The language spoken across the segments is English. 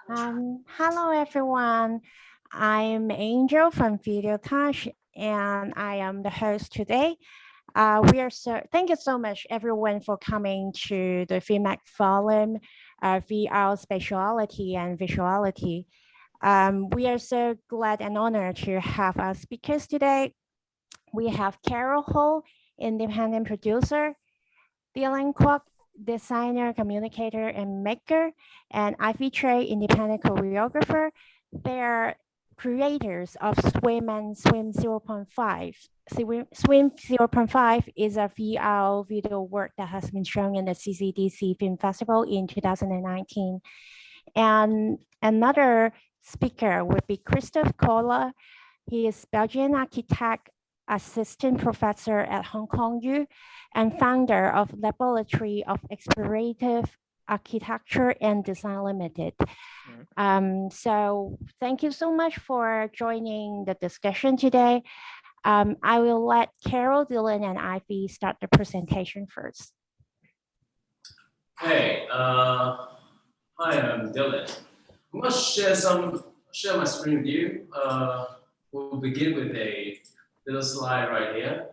Hello everyone, I'm Angel from Video Touch and I am the host today. Thank you so much everyone for coming to the VMAC Forum, VR Spatiality and Visuality. We are so glad and honored to have our speakers today. We have Carrol Ho, independent producer, Kwok, designer, communicator, and maker, and Ivy Tsui, independent choreographer. They are creators of SWIM and SWIM 0.5. SWIM 0.5 is a VR video work that has been shown in the CCDC Film Festival in 2019. And another speaker would be Kristof Crolla. He is Belgian architect, assistant professor at Hong Kong U, and founder of Laboratory of Explorative Architecture and Design Limited. So thank you so much for joining the discussion today. I will let Carrol, Dylan, and Ivy start the presentation first. Hey, hi, I'm Dylan. I'm going to share my screen with you. We'll begin with a little slide right here.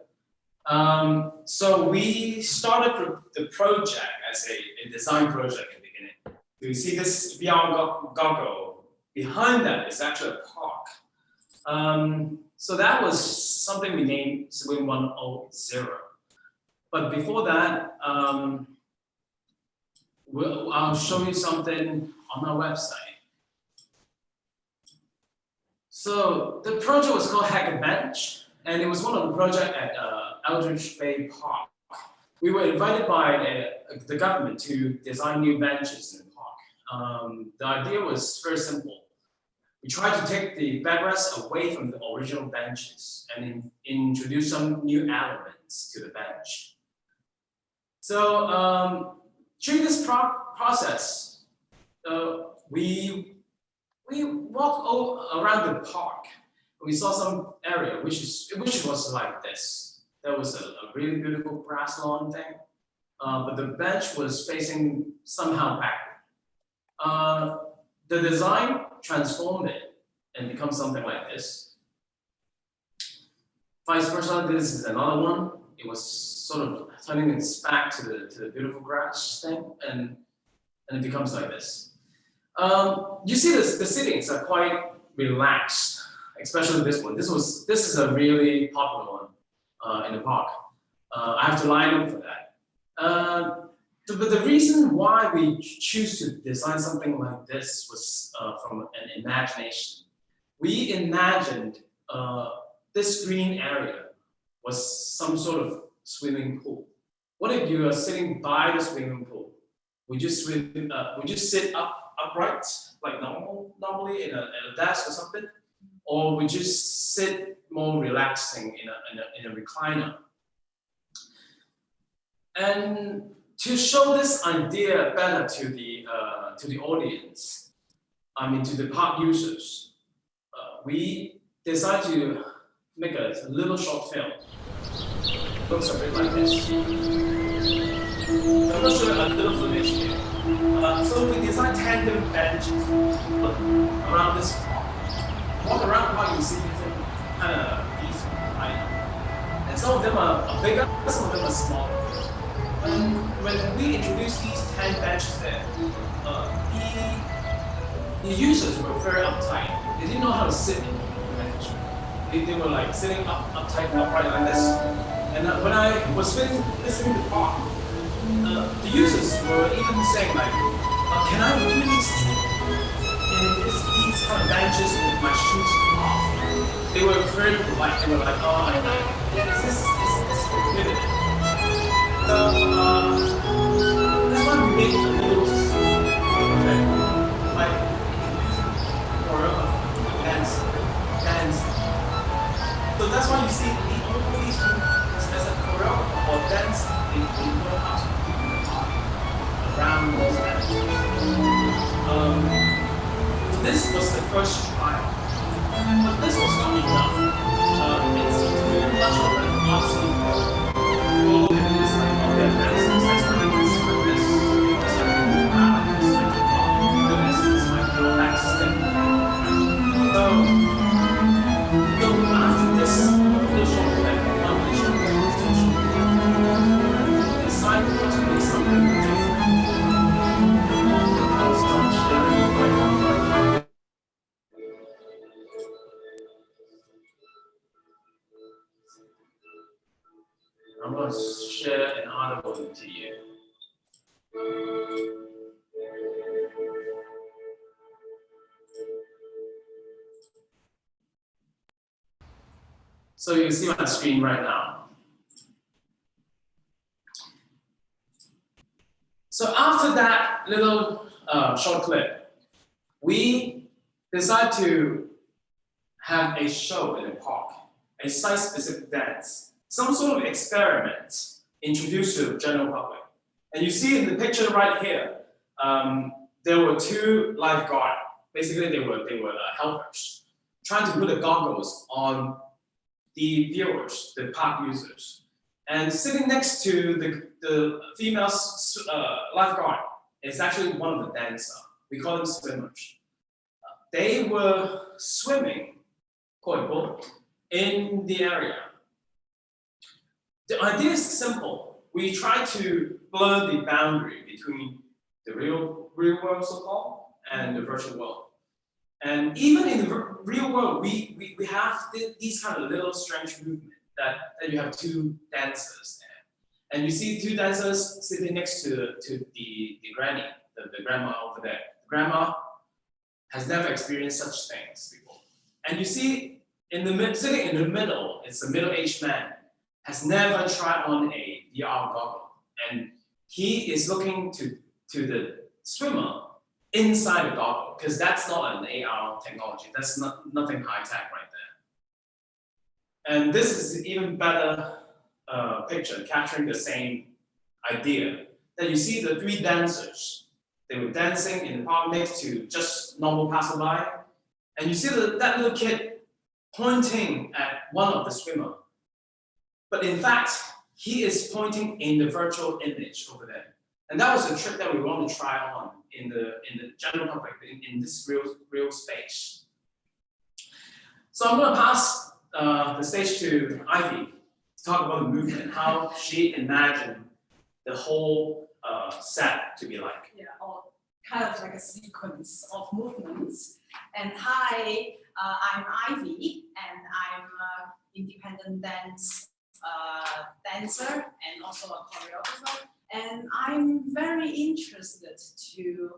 So we started the project as a design project in the beginning. You see this VR goggle. Behind that is actually a park. So that was something we named SWIM 1.0. But before that, I'll show you something on our website. So the project was called Hackabench, and it was one of the projects at Eldridge Bay Park. We were invited by the government to design new benches in the park. The idea was very simple. We tried to take the backrest away from the original benches and introduce some new elements to the bench. So during this process, we walked all around the park. We saw some area which was like this. There was a really beautiful grass lawn thing, but the bench was facing somehow backward. The design transformed it and become something like this. Vice versa, this is another one. It was sort of turning its back to the beautiful grass thing, and it becomes like this. You see the settings are quite relaxed, especially this one. This is a really popular one in the park. I have to line up for that. But the reason why we choose to design something like this was from an imagination. We imagined this green area was some sort of swimming pool. What if you are sitting by the swimming pool? Would you sit upright like normally in a desk or something, or would you sit more relaxing in a recliner? And to show this idea better to the audience, I mean to the park users, we decided to make a little short film. Looks a bit like this. I'm going to show you a little footage here. So we designed tandem benches around this park. Walk around the park, you see different kind of pieces, right? And some of them are bigger, some of them are smaller. When we introduced these 10 benches there, the users were very uptight. They didn't know how to sit in the bench. They were like sitting upright like this. And when I was visiting the park, the users were even saying like, can I really sit in these kind of benches with my shoes off? They were very polite. They were like, oh, this is prohibited. That's why we made a little project, like choreography, dance. So that's why you see all these as a choreographer or dance in your house around those benches. So this was the first trial, but this was not enough. It's too much of an obstacle. Well, it is like, okay, that's what it is for this. I'm going to share another one to you. So you can see my screen right now. So after that little short clip, we decided to have a show in the park, a site-specific dance, some sort of experiment introduced to the general public. And you see in the picture right here, there were two lifeguards. Basically, they were helpers trying to put the goggles on the viewers, the park users. And sitting next to the female lifeguard is actually one of the dancers. We call them swimmers. They were swimming, quote unquote, in the area. The idea is simple. We try to blur the boundary between the real world, so-called, and the virtual world. And even in the real world, we have these kind of little strange movement that you have two dancers there. And you see two dancers sitting next to the granny, the grandma over there. The grandma has never experienced such things before. And you see sitting in the middle, it's a middle-aged man, has never tried on a VR goggle. And he is looking to the swimmer inside the goggle, because that's not an AR technology. That's nothing high-tech right there. And this is an even better picture, capturing the same idea, that you see the three dancers. They were dancing in the park next to just normal passerby. And you see that little kid pointing at one of the swimmers. But in fact, he is pointing in the virtual image over there. And that was a trick that we want to try on in the general public, in this real space. So I'm going to pass the stage to Ivy to talk about the movement, how she imagined the whole set to be like. Yeah, or kind of like a sequence of movements. And hi, I'm Ivy, and I'm an independent dancer and also a choreographer. And I'm very interested to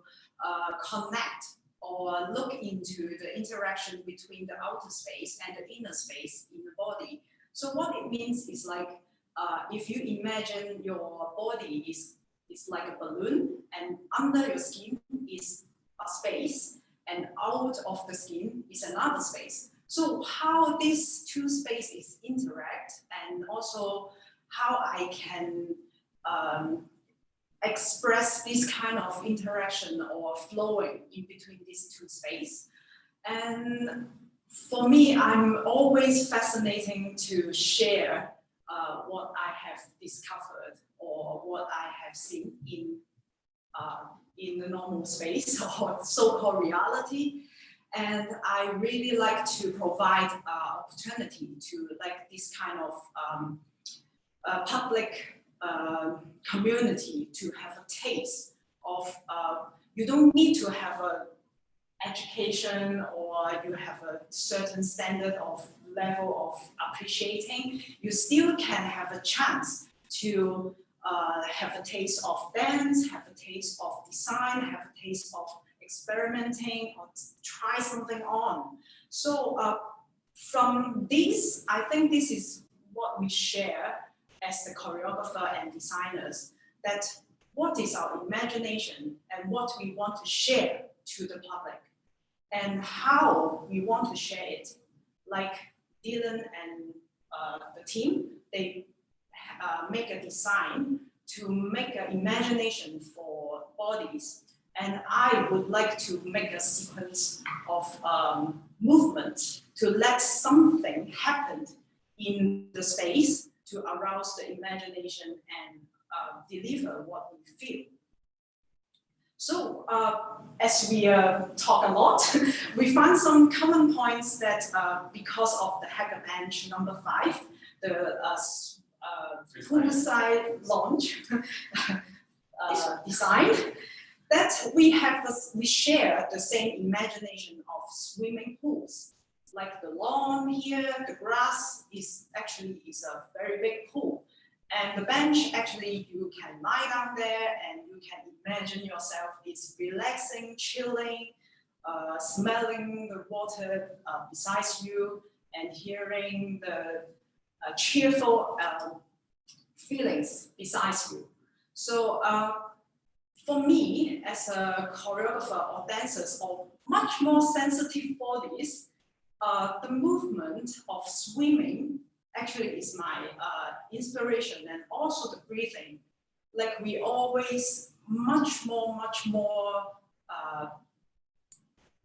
connect or look into the interaction between the outer space and the inner space in the body. So what it means is like, if you imagine your body is like a balloon, and under your skin is a space, and out of the skin is another space. So how these two spaces interact, and also how I can express this kind of interaction or flowing in between these two spaces. And for me, I'm always fascinating to share what I have discovered or what I have seen in the normal space or so-called reality. And I really like to provide opportunity to like this kind of public community to have a taste of, you don't need to have a education or you have a certain standard of level of appreciating. You still can have a chance to have a taste of dance, have a taste of design, have a taste of experimenting or try something on. So from this, I think this is what we share as the choreographer and designers, that what is our imagination and what we want to share to the public and how we want to share it. Like Dylan and the team, they make a design to make an imagination for bodies. And I would like to make a sequence of movement to let something happen in the space to arouse the imagination and deliver what we feel. So as we talk a lot, we find some common points that because of the HackerBench number 5, the poolside launch design, that we share the same imagination of swimming pools. Like the lawn here, the grass is a very big pool. And the bench, actually, you can lie down there and you can imagine yourself is relaxing, chilling, smelling the water beside you and hearing the cheerful feelings beside you. So for me, as a choreographer or dancers, or much more sensitive bodies, the movement of swimming actually is my inspiration, and also the breathing. Like we always much more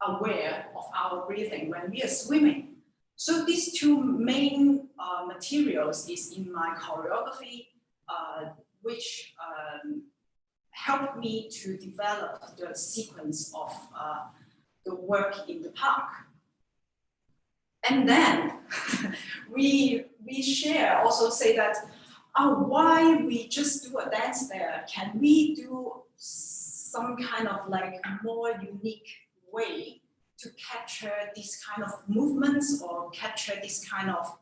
aware of our breathing when we are swimming. So these two main materials is in my choreography, which helped me to develop the sequence of the work in the park. And then we share, also say that, why we just do a dance there? Can we do some kind of like more unique way to capture this kind of movements or capture this kind of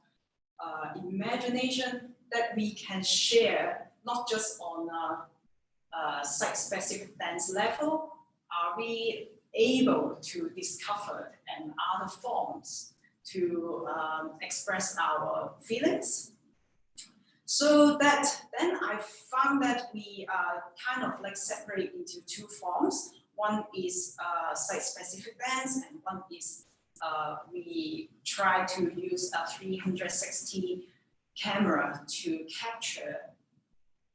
imagination that we can share, not just on a site-specific dance level? Are we able to discover and other forms to express our feelings? So that then I found that we kind of like separate into two forms. One is site-specific dance, and one is we try to use a 360 camera to capture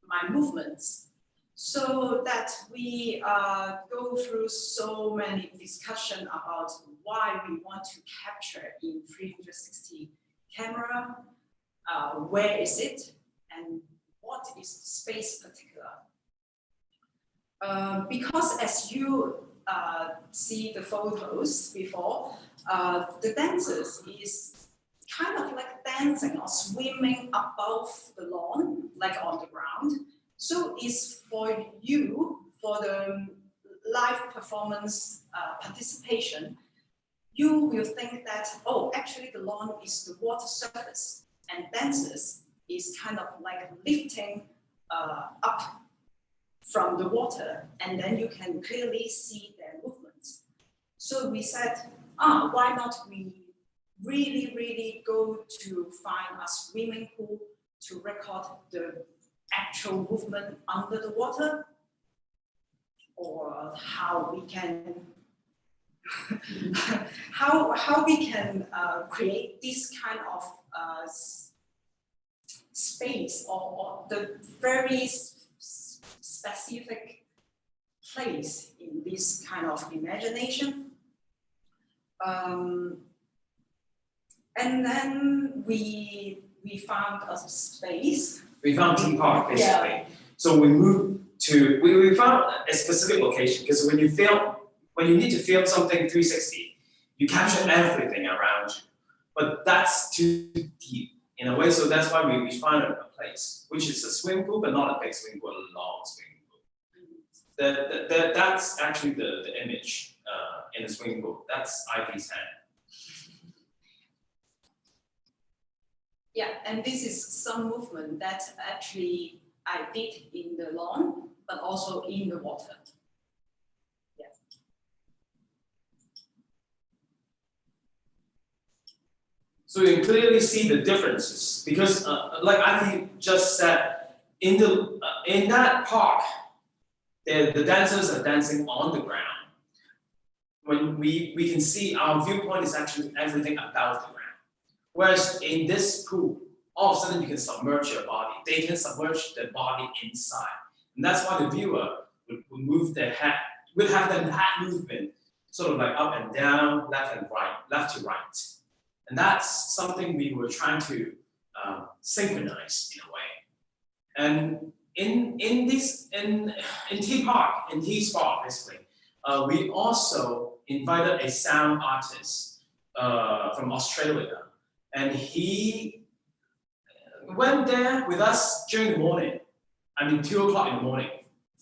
my movements. So that we go through so many discussion about why we want to capture in 360 camera, where is it, and what is the space particular. Because as you see the photos before, the dancers is kind of like dancing or swimming above the lawn, like on the ground. So it's for you, for the live performance participation, you will think that, oh, actually the lawn is the water surface, and dancers is kind of like lifting up from the water, and then you can clearly see their movements. So we said, why not we really go to find a swimming pool to record the actual movement under the water, or how we can how we can create this kind of space or the very specific place in this kind of imagination. And then we found a space. We found T Park basically. Yeah. So we moved to, we found a specific location, because when you need to film something 360, you capture everything around you. But that's too deep in a way, so that's why we found a place, which is a swimming pool, but not a big swimming pool, a long swimming pool. That's actually the image in the swimming pool. That's Ivy's hand. Yeah, and this is some movement that actually I did in the lawn, but also in the water. Yeah. So you can clearly see the differences, because like Ivy just said, in that park, the dancers are dancing on the ground. When we can see our viewpoint is actually everything above the ground. Whereas in this pool, all of a sudden you can submerge your body. They can submerge their body inside. And that's why the viewer would move their head, would have the head movement sort of like up and down, left and right, left to right. And that's something we were trying to synchronize in a way. And in T-Spark, basically, we also invited a sound artist from Australia. And he went there with us during the morning, 2 o'clock in the morning,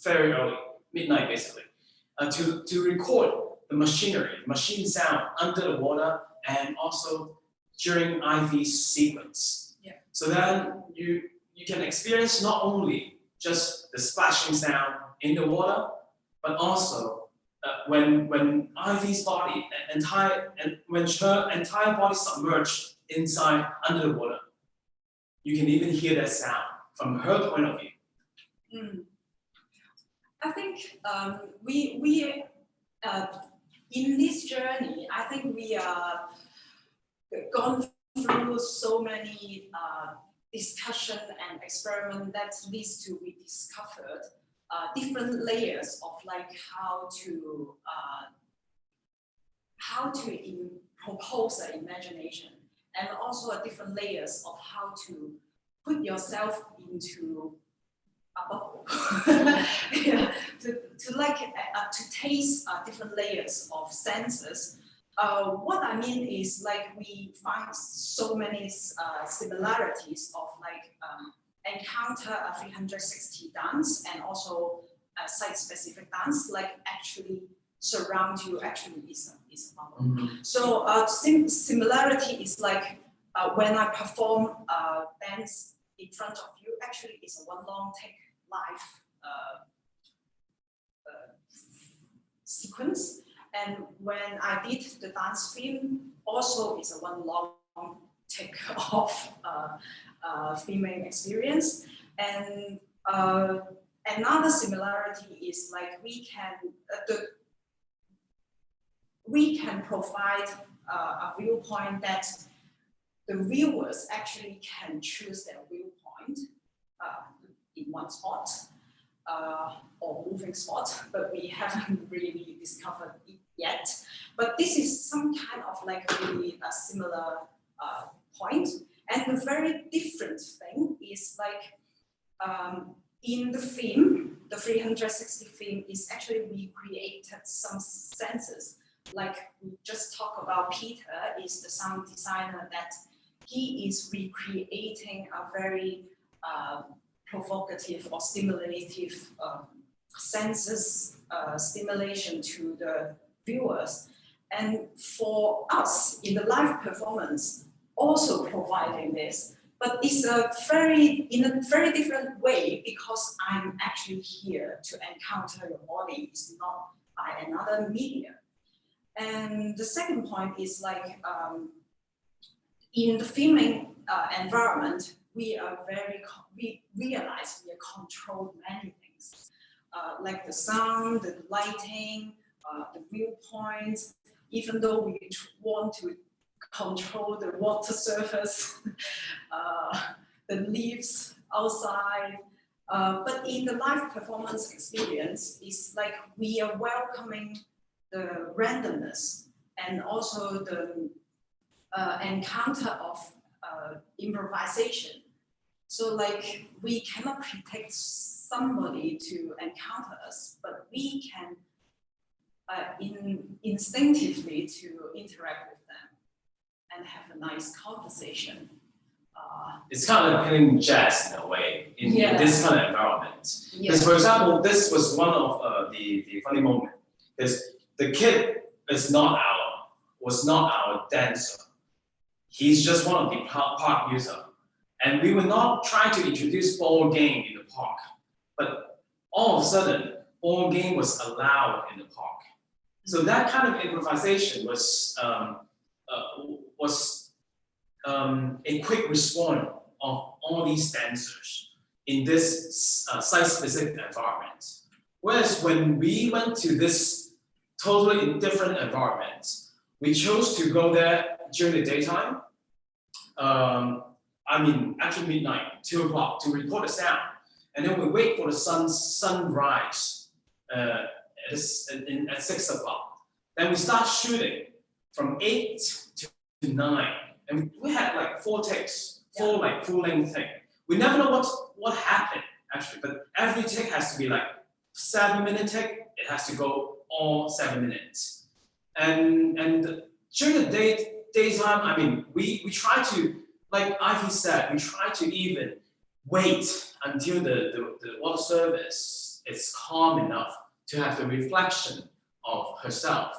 very early, midnight basically, to record the machinery, machine sound under the water, and also during Ivy's sequence. Yeah. So then you can experience not only just the splashing sound in the water, but also when Ivy's body, when her entire body submerged inside under the water, you can even hear that sound from her point of view. I think we in this journey, I think we are gone through so many discussion and experiment that leads to we discovered different layers of like how to propose an imagination, and also different layers of how to put yourself into a bubble. Yeah, to taste different layers of senses. What I mean is like we find so many similarities of like encounter a 360 dance and also a site-specific dance, like actually surround you actually is a bubble. So similarity is like when I perform dance in front of you, actually it's a one long take live sequence. And when I did the dance film, also is a one long take of filming experience. And another similarity is like we can provide a viewpoint that the viewers actually can choose their viewpoint in one spot or moving spot, but we haven't really discovered it yet. But this is some kind of like really a similar point. And the very different thing is like in the film, the 360 film is actually we created some senses. Like we just talk about Peter is the sound designer that he is recreating a very provocative or stimulative senses stimulation to the viewers. And for us in the live performance, also providing this, but it's in a very different way because I'm actually here to encounter your body. It's not by another medium. And the second point is like in the filming environment, we realize we control many things, like the sound, the lighting, the viewpoints. Even though we want to control the water surface, the leaves outside, but in the live performance experience, it's like we are welcoming the randomness and also the encounter of improvisation. So like we cannot predict somebody to encounter us, but we can instinctively to interact with them and have a nice conversation. It's kind of like playing jazz in a way in this kind of environment. Because for example, this was one of the funny moments. Because the kid was not our dancer. He's just one of the park user. And we were not trying to introduce ball game in the park. But all of a sudden, ball game was allowed in the park. So that kind of improvisation was a quick response of all these dancers in this site-specific environment. Whereas when we went to this totally different environment, we chose to go there during the daytime. Actually midnight, 2 o'clock, to record the sound. And then we wait for the sunrise at 6 o'clock. Then we start shooting from 8 to 9. And we had like 4 takes, like full-length thing. We never know what happened actually, but every take has to be like 7-minute take. It has to go all 7 minutes. And during the daytime, we try to, like Ivy said, we try to even wait until the water surface is calm enough to have the reflection of herself.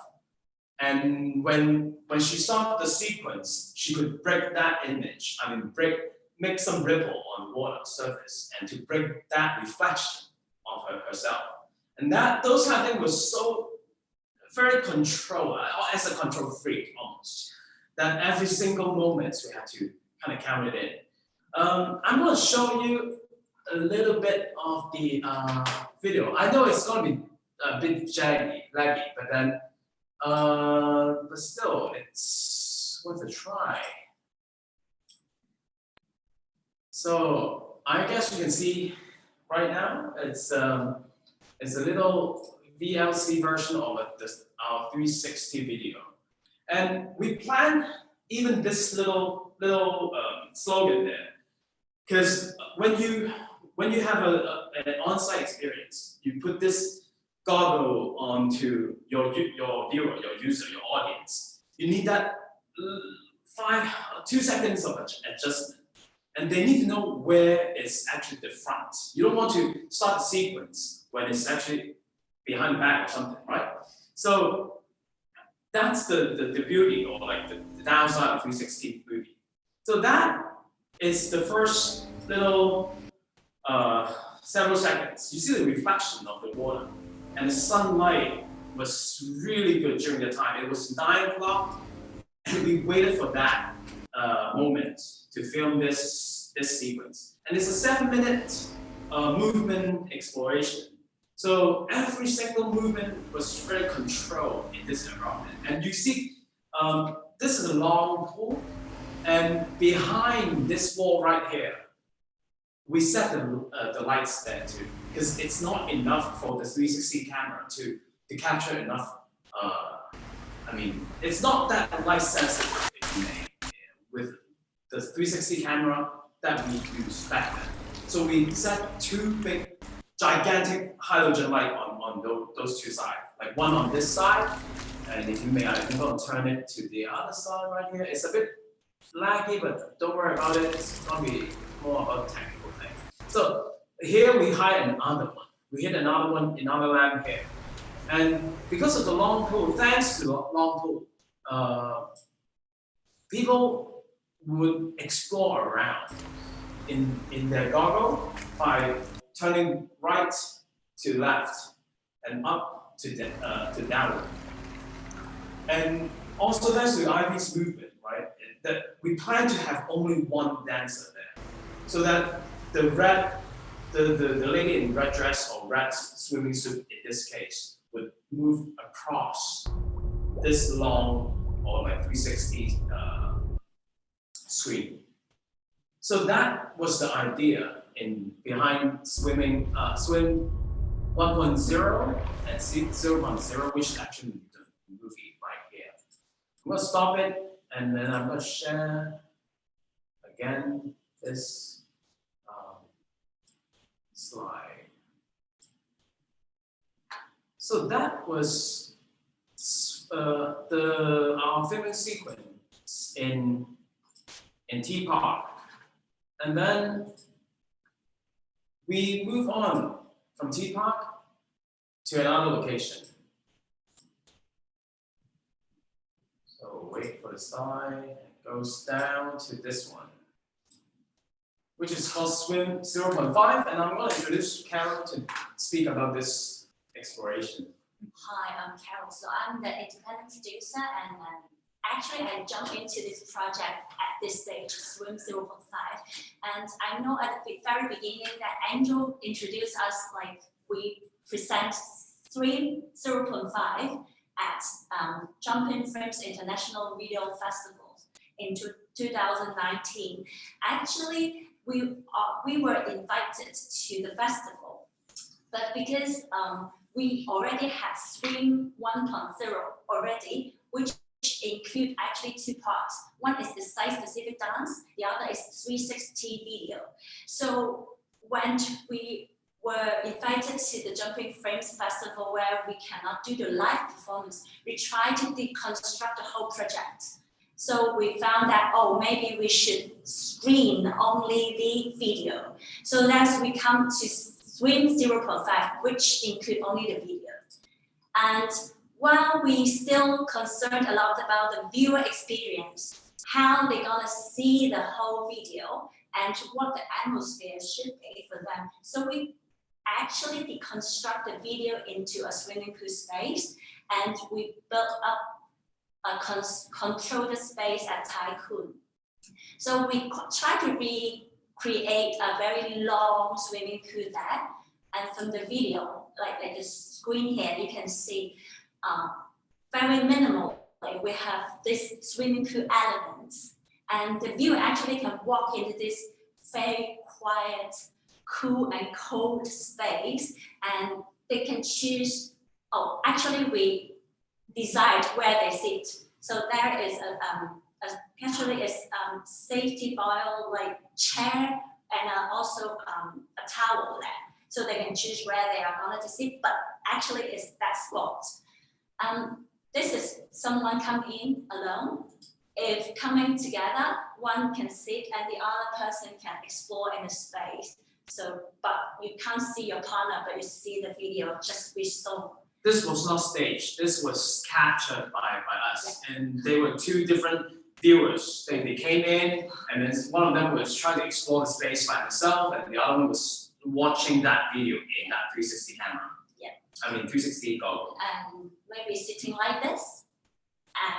And when she saw the sequence, she could break that image, break make some ripple on the water surface and to bring that reflection of herself. And those kind of things was so very controlled, as a control freak almost, that every single moment we had to kind of count it in. I'm going to show you a little bit of the video. I know it's going to be a bit laggy, but then, but still, it's worth a try. So I guess you can see right now it's a little VLC version of our 360 video, and we planned even this little slogan there, because when you have an on-site experience, you put this goggle onto your viewer, your user, your audience. You need that 2 seconds of adjustment. And they need to know where is actually the front. You don't want to start the sequence when it's actually behind the back or something, right? So that's the beauty, or like the downside of 360 movie. So that is the first little several seconds. You see the reflection of the water, and the sunlight was really good during the time. It was 9 o'clock, and we waited for that moment to film this sequence. And it's a 7-minute movement exploration. So every single movement was very controlled in this environment. And you see, this is a long pool, and behind this wall right here, we set the lights there too, because it's not enough for the 360 camera to capture enough. I mean, it's not that light sensitive with the 360 camera that we use back then. So we set 2 big, gigantic halogen light on those 2 sides, like one on this side, and if you may, I'm going to turn it to the other side right here. It's a bit laggy, but don't worry about it. It's going to be more about technical things. So here we hide another one. We hit another one, another lamp here. And because of the long pool, thanks to the long pool, people would explore around in their goggle by turning right to left and up to downward. And also thanks to Ivy's movement, right? That we plan to have only one dancer there, so that the lady in red dress or red swimming suit in this case would move across this long or like 360 screen. So that was the idea behind Swim 1.0 and 0.0, which is actually the movie right here. I'm going to stop it, and then I'm going to share again this slide. So that was our filming sequence in T Park, and then we move on from T Park to another location. So wait for the slide, it goes down to this one, which is called Swim 0.5, and I'm going to introduce Carrol to speak about this exploration. Hi, I'm Carrol. So I'm the independent producer, and actually I jumped into this project at this stage, Swim 0.5. And I know at the very beginning that Angel introduced us, like we present Swim 0.5 at Jumping Frames International Video Festival in 2019. Actually, we were invited to the festival, but because we already had Swim 1.0 already, which include actually 2 parts. One is the site-specific dance, the other is 360 video. So when we were invited to the Jumping Frames Festival, where we cannot do the live performance, we tried to deconstruct the whole project. So we found that, oh, maybe we should screen only the video. So that's we come to Swim 0.5, which include only the video. And while we still concerned a lot about the viewer experience, how they're gonna see the whole video, and what the atmosphere should be for them. So we actually deconstruct the video into a swimming pool space, and we built up a controlled space at Tycoon. So we try to recreate a very long swimming pool there, and from the video, like the screen here, you can see very minimal. Like we have this swimming pool elements, and the viewer actually can walk into this very quiet, cool and cold space, and they can choose. Oh, actually, we decide where they sit. So there is a safety bottle like chair and also a towel there, so they can choose where they are going to sit. But actually, it's that spot. This is someone come in alone. If coming together, one can sit and the other person can explore in the space. So, but you can't see your partner, but you see the video just with someone. This was not staged. This was captured by us, and they were two different viewers. They came in, and then one of them was trying to explore the space by himself, and the other one was watching that video in that 360 camera. Yeah. I mean 360 goggle. And maybe sitting like this.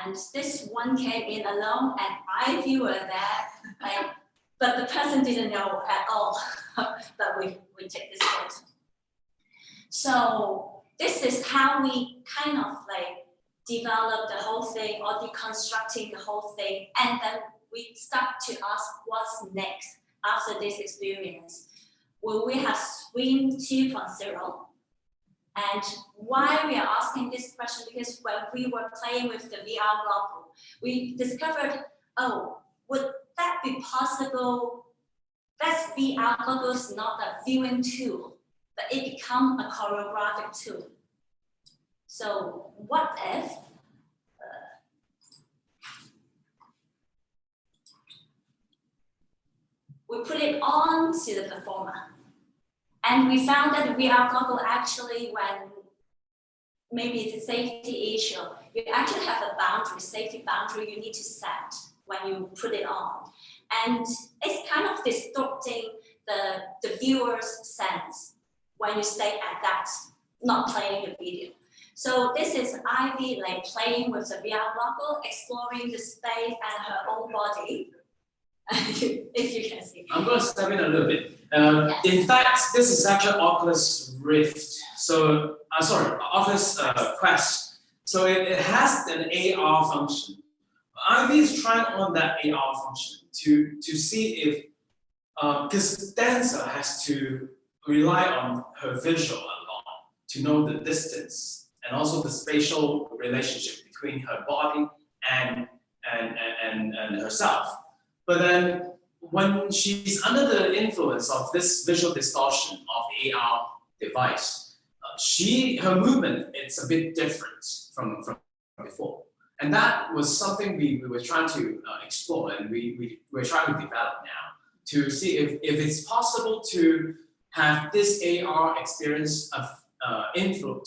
And this one came in alone, and I viewer there, like, but the person didn't know at all that we take this photo. So this is how we kind of like develop the whole thing or deconstructing the whole thing, and then we start to ask what's next after this experience. Will we have SWIM 2.0? And why we are asking this question, because when we were playing with the VR goggle, we discovered, oh, would that be possible? That VR goggle is not a viewing tool, but it become a choreographic tool. So what if we put it on to the performer? And we found that the VR goggle actually, when maybe it's a safety issue, you actually have a boundary, safety boundary you need to set when you put it on. And it's kind of distorting the viewer's sense when you stay at that, not playing the video. So this is Ivy like playing with the VR goggle, exploring the space and her own body. If you can see. I'm going to step in a little bit. In fact, this is actually Oculus Rift. So, Oculus Quest. So it has an AR function. Ivy is trying on that AR function to see if, because dancer has to rely on her visual a lot to know the distance and also the spatial relationship between her body and herself. But then when she's under the influence of this visual distortion of the AR device, her movement is a bit different from before. And that was something we were trying to explore, and we're trying to develop now to see if it's possible to have this AR experience of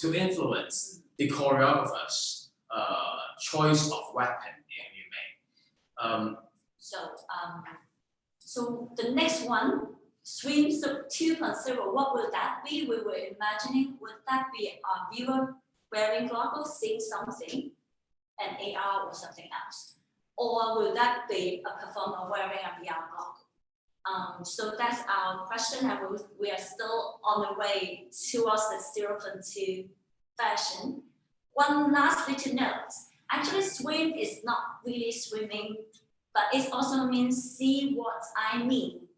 to influence the choreographer's choice of weapon, if you may. So the next one, SWIM 2.0, what will that be? We were imagining, would that be a viewer wearing goggles, seeing something, an AR or something else? Or will that be a performer wearing a VR goggle? So that's our question, and we are still on the way towards the 0.2 version. One last little note, actually SWIM is not really swimming, but it also means see what I mean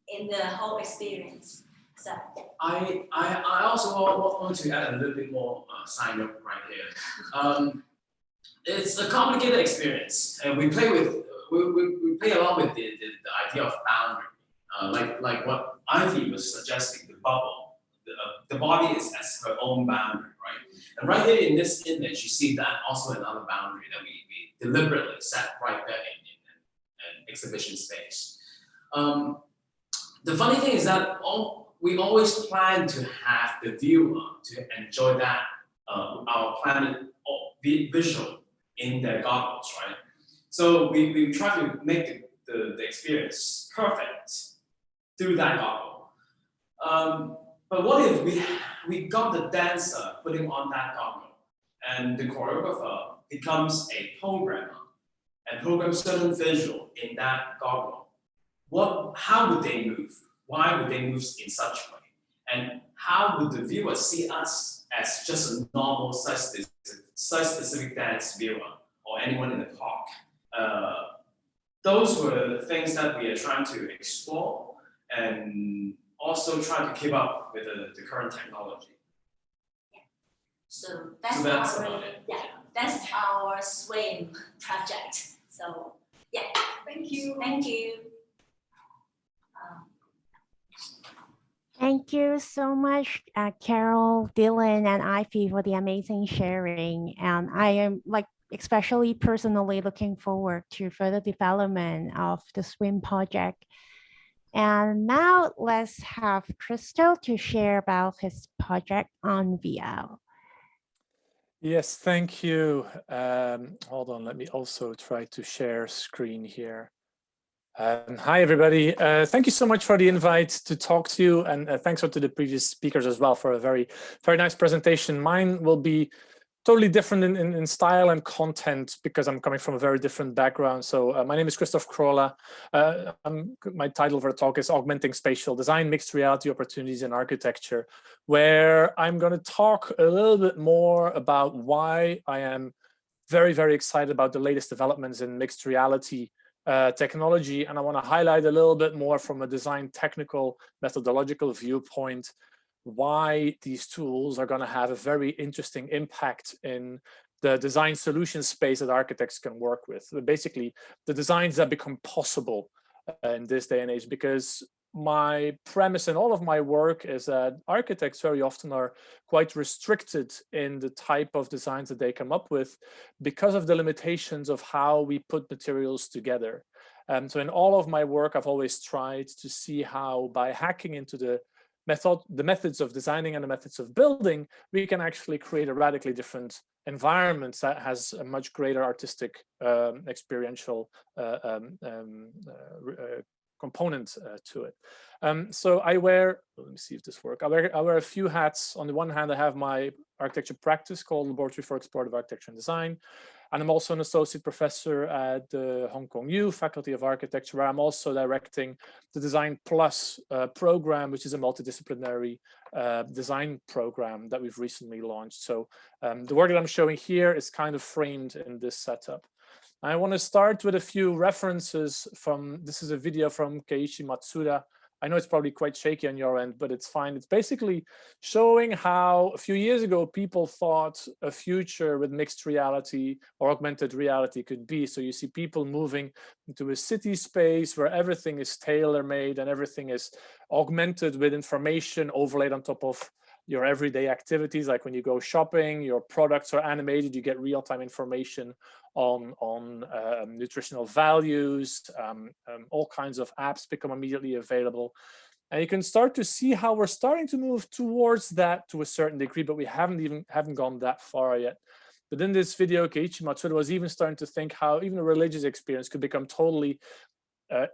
in the whole experience. So I also want to add a little bit more sign up right here. It's a complicated experience, and we play along with the idea of boundary, like what Ivy was suggesting, the bubble. The body is as her own boundary, right? And right here in this image, you see that also another boundary that we deliberately set right there in exhibition space. The funny thing is that we always plan to have the viewer to enjoy that our planet visual in their goggles, right? So we try to make the experience perfect through that goggle. But what if we got the dancer putting on that goggle and the choreographer becomes a programmer and programs certain visual in that goggle? How would they move? Why would they move in such a way? And how would the viewer see us as just a normal size-specific dance viewer or anyone in the park? Those were the things that we are trying to explore and also trying to keep up with the current technology. So that's about it. That's our SWIM project. So yeah, Thank you. thank you. Thank you so much, Carrol, Dylan, and Ivy for the amazing sharing. And I am especially personally looking forward to further development of the SWIM project. And now let's have Kristof to share about his project on VR. Yes, thank you. Hold on, let me also try to share screen here. Hi, everybody. Thank you so much for the invite to talk to you, and thanks to the previous speakers as well for a very, very nice presentation. Mine will be totally different in style and content because I'm coming from a very different background. So my name is Kristof Crolla. My title for the talk is Augmenting Spatial Design, Mixed Reality Opportunities in Architecture, where I'm going to talk a little bit more about why I am very, very excited about the latest developments in mixed reality technology, and I want to highlight a little bit more from a design technical methodological viewpoint why these tools are going to have a very interesting impact in the design solution space that architects can work with. Basically, the designs that become possible in this day and age, because my premise in all of my work is that architects very often are quite restricted in the type of designs that they come up with because of the limitations of how we put materials together. So in all of my work, I've always tried to see how by hacking into the methods of designing and the methods of building, we can actually create a radically different environment that has a much greater artistic experiential component to it. So I wear, let me see if this works. I wear a few hats. On the one hand, I have my architecture practice called Laboratory for Explorative Architecture and Design. And I'm also an associate professor at the Hong Kong U Faculty of Architecture, where I'm also directing the Design Plus program, which is a multidisciplinary design program that we've recently launched. So the work that I'm showing here is kind of framed in this setup. I want to start with a few references from, this is a video from Keiichi Matsuda. I know it's probably quite shaky on your end, but it's fine. It's basically showing how a few years ago, people thought a future with mixed reality or augmented reality could be. So you see people moving into a city space where everything is tailor-made and everything is augmented with information overlaid on top of your everyday activities. Like when you go shopping, your products are animated, you get real-time information on nutritional values, all kinds of apps become immediately available. And you can start to see how we're starting to move towards that to a certain degree, but we haven't gone that far yet. But in this video, Keiichi Matsuda was even starting to think how even a religious experience could become totally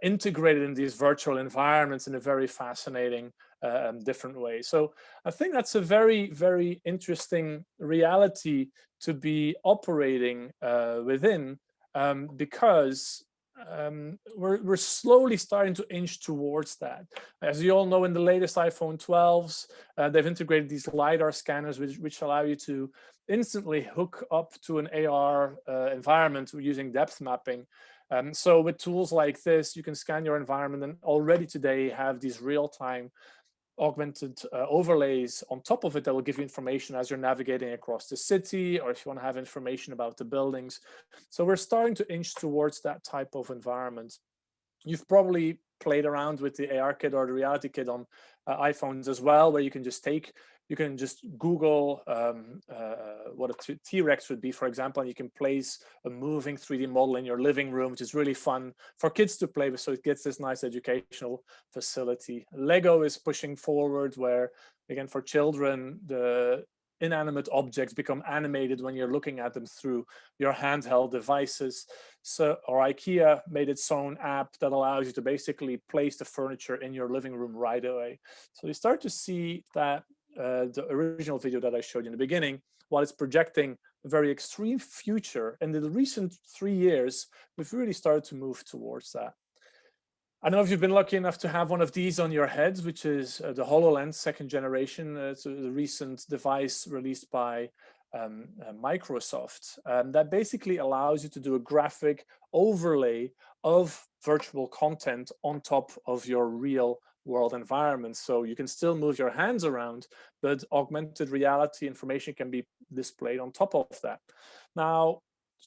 integrated in these virtual environments in a very fascinating, different way. So I think that's a very, very interesting reality to be operating within, because we're slowly starting to inch towards that. As you all know, in the latest iPhone 12s, they've integrated these LiDAR scanners, which allow you to instantly hook up to an AR environment using depth mapping. So with tools like this, you can scan your environment and already today have these real-time augmented overlays on top of it that will give you information as you're navigating across the city, or if you want to have information about the buildings. So we're starting to inch towards that type of environment. You've probably played around with the AR kit or the reality kit on iPhones as well, where you can just Google what a T-Rex would be, for example, and you can place a moving 3D model in your living room, which is really fun for kids to play with. So it gets this nice educational facility. Lego is pushing forward where, again, for children, the inanimate objects become animated when you're looking at them through your handheld devices. So, or IKEA made its own app that allows you to basically place the furniture in your living room right away. So you start to see that the original video that I showed you in the beginning, while it's projecting a very extreme future, in the recent 3 years, we've really started to move towards that. I don't know if you've been lucky enough to have one of these on your heads, which is the HoloLens second generation. It's the recent device released by Microsoft that basically allows you to do a graphic overlay of virtual content on top of your real world environment. So you can still move your hands around, but augmented reality information can be displayed on top of that. Now,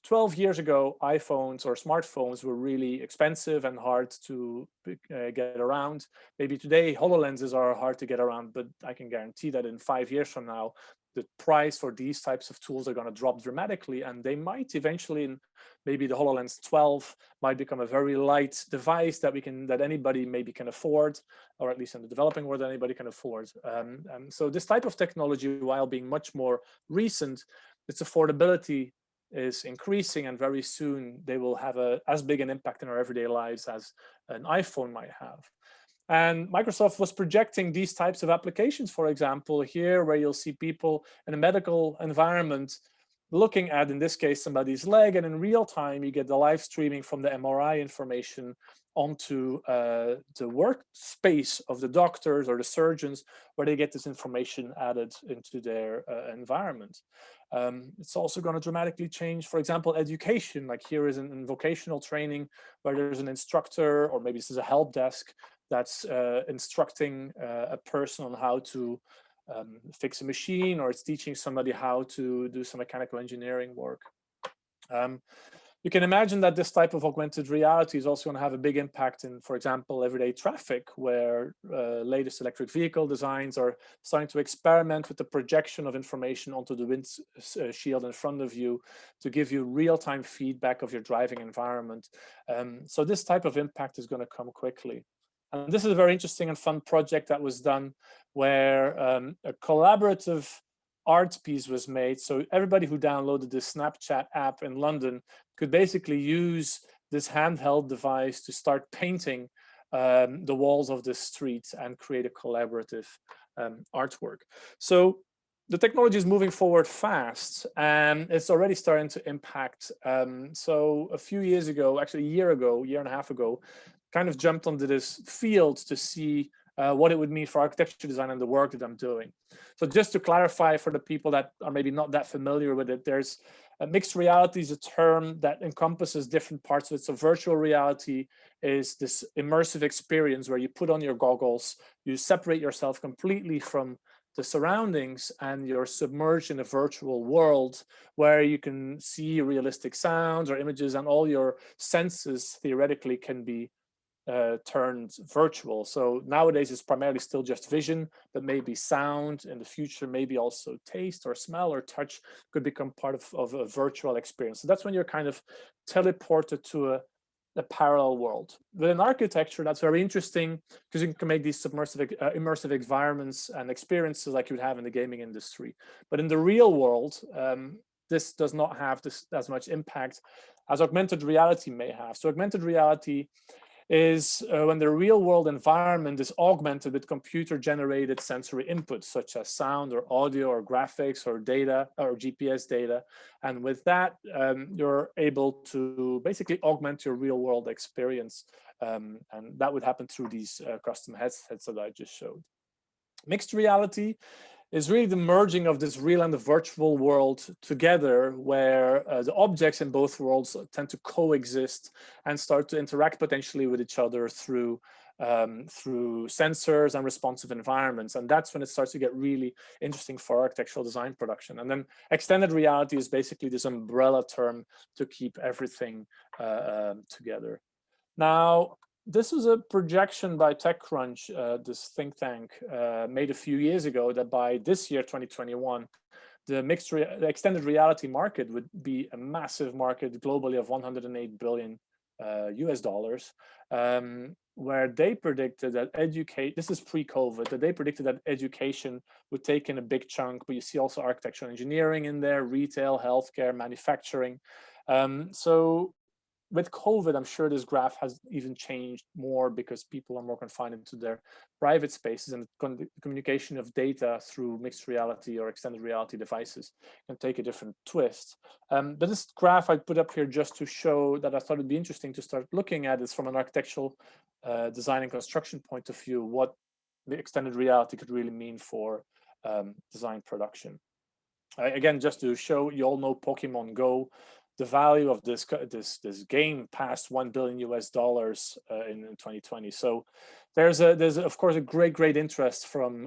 12 years ago, iPhones or smartphones were really expensive and hard to get around. Maybe today, HoloLenses are hard to get around, but I can guarantee that in 5 years from now, the price for these types of tools are going to drop dramatically, and they might eventually, maybe the HoloLens 12 might become a very light device that anybody maybe can afford, or at least in the developing world, anybody can afford. So this type of technology, while being much more recent, its affordability is increasing, and very soon they will have as big an impact in our everyday lives as an iPhone might have. And Microsoft was projecting these types of applications, for example, here where you'll see people in a medical environment looking at, in this case, somebody's leg, and in real time, you get the live streaming from the MRI information onto the workspace of the doctors or the surgeons, where they get this information added into their environment. It's also going to dramatically change, for example, education. Like here is in vocational training, where there's an instructor, or maybe this is a help desk that's instructing a person on how to fix a machine, or it's teaching somebody how to do some mechanical engineering work. You can imagine that this type of augmented reality is also going to have a big impact in, for example, everyday traffic, where latest electric vehicle designs are starting to experiment with the projection of information onto the windshield in front of you to give you real-time feedback of your driving environment. So this type of impact is going to come quickly. And this is a very interesting and fun project that was done where a collaborative art piece was made. So everybody who downloaded this Snapchat app in London could basically use this handheld device to start painting the walls of the street and create a collaborative artwork. So the technology is moving forward fast, and it's already starting to impact. So a few years ago, actually a year and a half ago, kind of jumped onto this field to see what it would mean for architecture design and the work that I'm doing. So just to clarify for the people that are maybe not that familiar with it, there's mixed reality is a term that encompasses different parts of it. So virtual reality is this immersive experience where you put on your goggles, you separate yourself completely from the surroundings, and you're submerged in a virtual world where you can see realistic sounds or images, and all your senses theoretically can be turned virtual. So nowadays it's primarily still just vision, but maybe sound in the future, maybe also taste or smell or touch could become part of a virtual experience. So that's when you're kind of teleported to a parallel world. Within architecture, that's very interesting because you can make these immersive environments and experiences like you would have in the gaming industry. But in the real world, this does not have as much impact as augmented reality may have. So augmented reality is when the real world environment is augmented with computer generated sensory inputs such as sound or audio or graphics or data or GPS data. And with that, you're able to basically augment your real world experience. And that would happen through these custom headsets that I just showed. Mixed reality is really the merging of this real and the virtual world together, where the objects in both worlds tend to coexist and start to interact potentially with each other through sensors and responsive environments. And that's when it starts to get really interesting for architectural design production. And then extended reality is basically this umbrella term to keep everything together. Now, this was a projection by TechCrunch, this think tank, made a few years ago, that by this year, 2021, the extended reality market would be a massive market globally of $108 billion US dollars, where they predicted that this is pre-COVID, that they predicted that education would take in a big chunk, but you see also architecture and engineering in there, retail, healthcare, manufacturing. So with COVID, I'm sure this graph has even changed more because people are more confined into their private spaces, and the communication of data through mixed reality or extended reality devices can take a different twist. But this graph I put up here just to show that I thought it'd be interesting to start looking at is from an architectural design and construction point of view, what the extended reality could really mean for design production. Again, just to show, you all know Pokemon Go. The value of this game passed $1 billion US in 2020. So there's of course a great interest from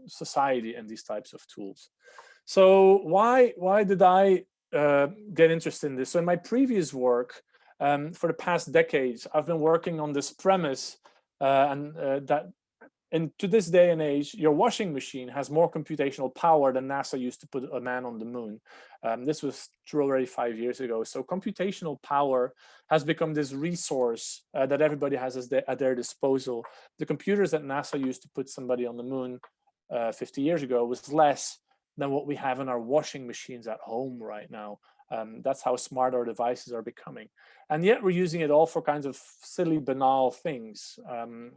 society in these types of tools. So why did I get interested in this? So in my previous work, for the past decades, I've been working on this premise and to this day and age, your washing machine has more computational power than NASA used to put a man on the moon. This was true already 5 years ago. So computational power has become this resource that everybody has at their disposal. The computers that NASA used to put somebody on the moon 50 years ago was less than what we have in our washing machines at home right now. That's how smart our devices are becoming. And yet we're using it all for kinds of silly, banal things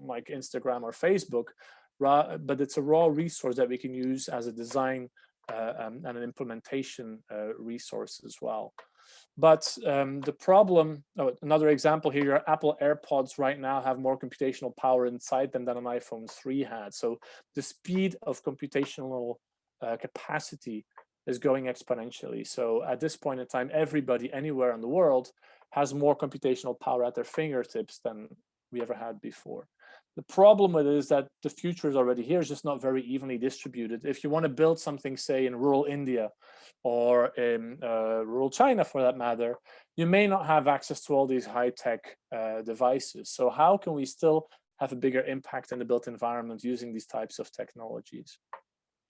like Instagram or Facebook, but it's a raw resource that we can use as a design and an implementation resource as well. But the problem, another example here, your Apple AirPods right now have more computational power inside them than an iPhone 3 had. So the speed of computational capacity is going exponentially. So at this point in time, everybody anywhere in the world has more computational power at their fingertips than we ever had before. The problem with it is that the future is already here, it's just not very evenly distributed. If you want to build something, say in rural India or in rural China for that matter, you may not have access to all these high-tech devices. So how can we still have a bigger impact in the built environment using these types of technologies?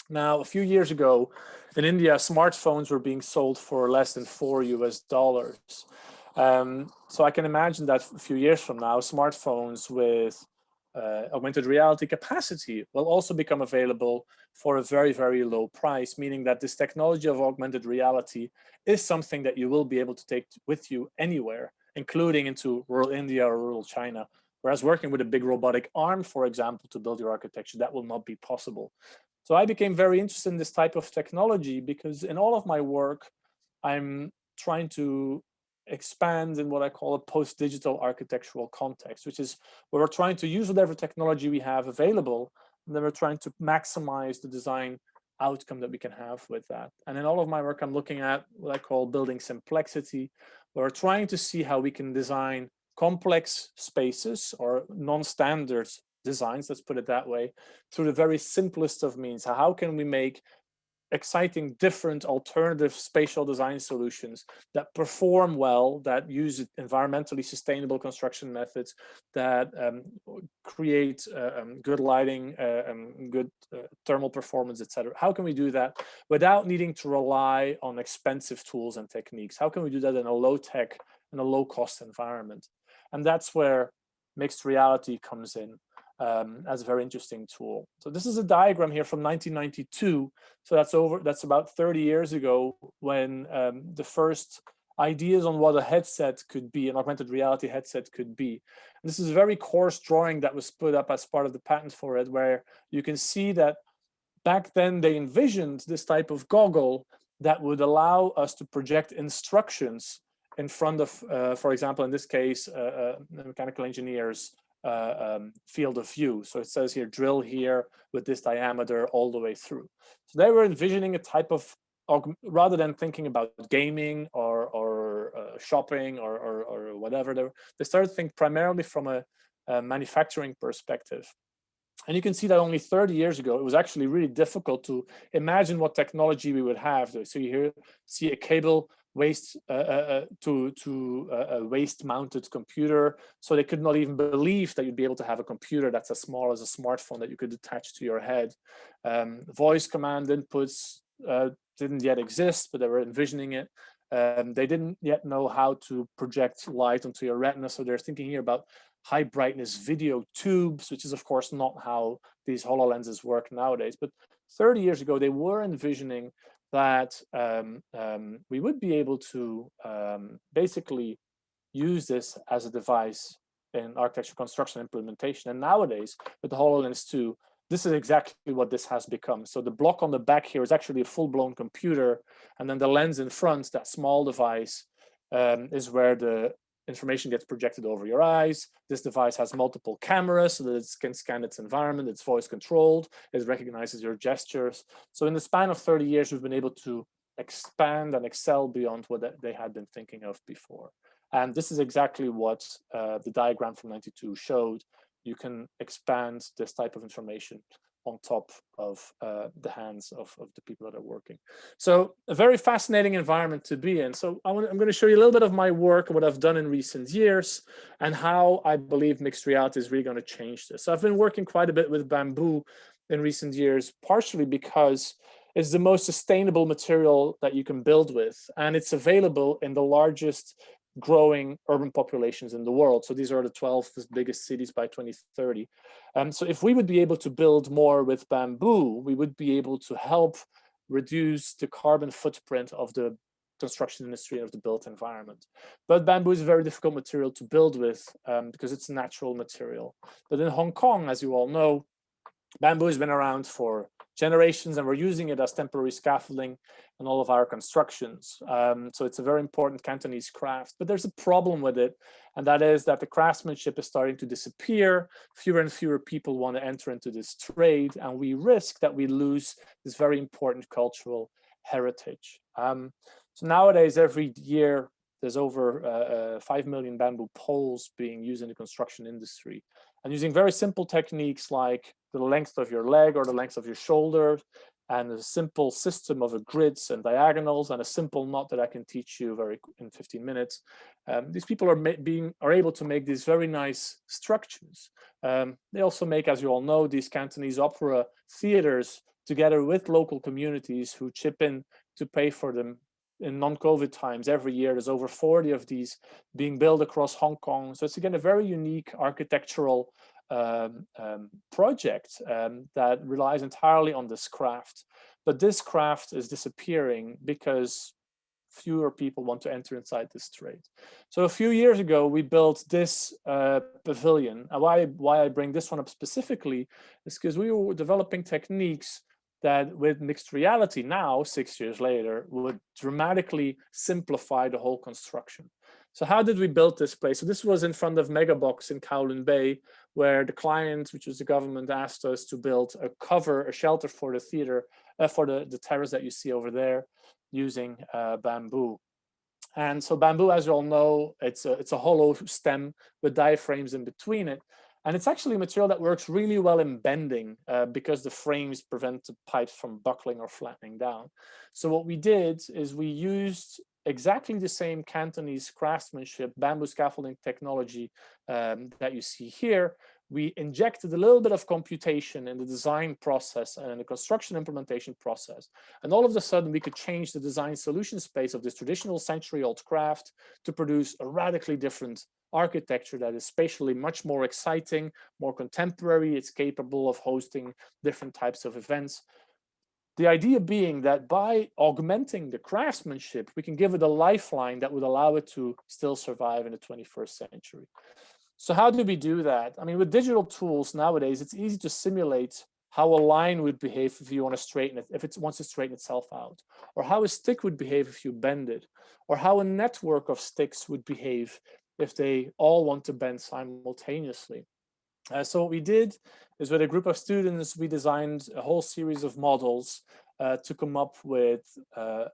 Now, a few years ago in India, smartphones were being sold for less than $4 US. So I can imagine that a few years from now, smartphones with augmented reality capacity will also become available for a very, very low price, meaning that this technology of augmented reality is something that you will be able to take with you anywhere, including into rural India or rural China. Whereas working with a big robotic arm, for example, to build your architecture, that will not be possible. So I became very interested in this type of technology because in all of my work, I'm trying to expand in what I call a post-digital architectural context, which is where we're trying to use whatever technology we have available, and then we're trying to maximize the design outcome that we can have with that. And in all of my work, I'm looking at what I call building complexity, where we're trying to see how we can design complex spaces or non-standard designs, let's put it that way, through the very simplest of means. How can we make exciting, different, alternative spatial design solutions that perform well, that use environmentally sustainable construction methods, that create good lighting, good thermal performance, etc. How can we do that without needing to rely on expensive tools and techniques? How can we do that in a low-tech and a low-cost environment? And that's where mixed reality comes in. As a very interesting tool. So this is a diagram here from 1992. So that's about 30 years ago when the first ideas on what a headset could be, an augmented reality headset could be. And this is a very coarse drawing that was put up as part of the patent for it, where you can see that back then they envisioned this type of goggle that would allow us to project instructions in front of, for example, in this case, mechanical engineers field of view. So it says here, drill here with this diameter all the way through. So they were envisioning a type of, rather than thinking about gaming or shopping or whatever, they started to think primarily from a manufacturing perspective. And you can see that only 30 years ago, it was actually really difficult to imagine what technology we would have. So you here see a cable waist to a waist-mounted computer. So they could not even believe that you'd be able to have a computer that's as small as a smartphone that you could attach to your head. Voice command inputs didn't yet exist, but they were envisioning it. They didn't yet know how to project light onto your retina, so they're thinking here about high brightness video tubes, which is of course not how these HoloLenses work nowadays. But 30 years ago, they were envisioning that we would be able to basically use this as a device in architecture, construction, implementation. And nowadays, with the HoloLens 2, this is exactly what this has become. So the block on the back here is actually a full-blown computer, and then the lens in front, that small device, is where the information gets projected over your eyes. This device has multiple cameras so that it can scan its environment, it's voice controlled, it recognizes your gestures. So in the span of 30 years, we've been able to expand and excel beyond what they had been thinking of before. And this is exactly what the diagram from 92 showed. You can expand this type of information on top of the hands of the people that are working. So a very fascinating environment to be in. So I'm going to show you a little bit of my work, what I've done in recent years, and how I believe mixed reality is really going to change this. So I've been working quite a bit with bamboo in recent years, partially because it's the most sustainable material that you can build with, and it's available in the largest growing urban populations in the world. So these are the 12 biggest cities by 2030. So if we would be able to build more with bamboo, we would be able to help reduce the carbon footprint of the construction industry and of the built environment. But bamboo is a very difficult material to build with because it's a natural material. But in Hong Kong, as you all know, bamboo has been around for generations, and we're using it as temporary scaffolding in all of our constructions. So it's a very important Cantonese craft, but there's a problem with it, and that is that the craftsmanship is starting to disappear. Fewer and fewer people want to enter into this trade, and we risk that we lose this very important cultural heritage. So nowadays, every year, there's over 5 million bamboo poles being used in the construction industry, and using very simple techniques like the length of your leg or the length of your shoulder, and a simple system of grids and diagonals, and a simple knot that I can teach you in 15 minutes. These people are able to make these very nice structures. They also make, as you all know, these Cantonese opera theaters together with local communities who chip in to pay for them. In non-COVID times, every year, there's over 40 of these being built across Hong Kong. So it's again a very unique architectural project that relies entirely on this craft. But this craft is disappearing because fewer people want to enter inside this trade. So a few years ago, we built this pavilion. And why I bring this one up specifically is because we were developing techniques that with mixed reality now, 6 years later, would dramatically simplify the whole construction. So how did we build this place? So this was in front of Megabox in Kowloon Bay, where the client, which was the government, asked us to build a shelter for the theater, for the terrace that you see over there, using bamboo. And so bamboo, as you all know, it's a hollow stem with diaphragms in between it. And it's actually a material that works really well in bending because the frames prevent the pipes from buckling or flattening down. So what we did is we used exactly the same Cantonese craftsmanship, bamboo scaffolding technology that you see here. We injected a little bit of computation in the design process and in the construction implementation process. And all of a sudden, we could change the design solution space of this traditional century-old craft to produce a radically different architecture that is spatially much more exciting, more contemporary. It's capable of hosting different types of events. The idea being that by augmenting the craftsmanship, we can give it a lifeline that would allow it to still survive in the 21st century. So how do we do that? I mean, with digital tools nowadays, it's easy to simulate how a line would behave if you want to straighten it, if it wants to straighten itself out, or how a stick would behave if you bend it, or how a network of sticks would behave if they all want to bend simultaneously. So what we did is, with a group of students, we designed a whole series of models to come up with a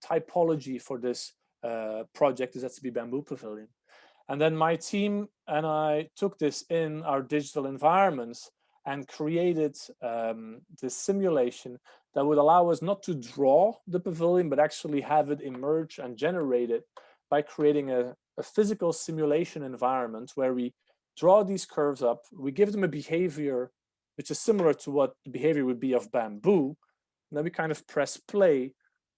typology for this project, the ZCB Bamboo Pavilion. And then my team and I took this in our digital environments and created this simulation that would allow us not to draw the pavilion, but actually have it emerge and generate it by creating a physical simulation environment where we draw these curves up, we give them a behavior which is similar to what the behavior would be of bamboo, and then we kind of press play,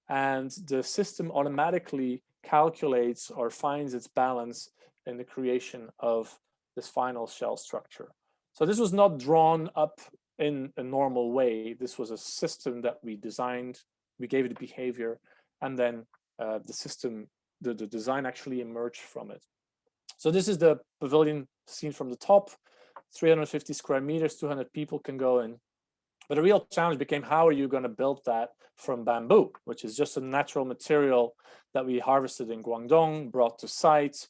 and the system automatically calculates or finds its balance in the creation of this final shell structure. So this was not drawn up in a normal way. This was a system that we designed, we gave it behavior, and then the system, the design actually emerged from it. So this is the pavilion seen from the top, 350 square meters, 200 people can go in. But the real challenge became, how are you going to build that from bamboo, which is just a natural material that we harvested in Guangdong, brought to site,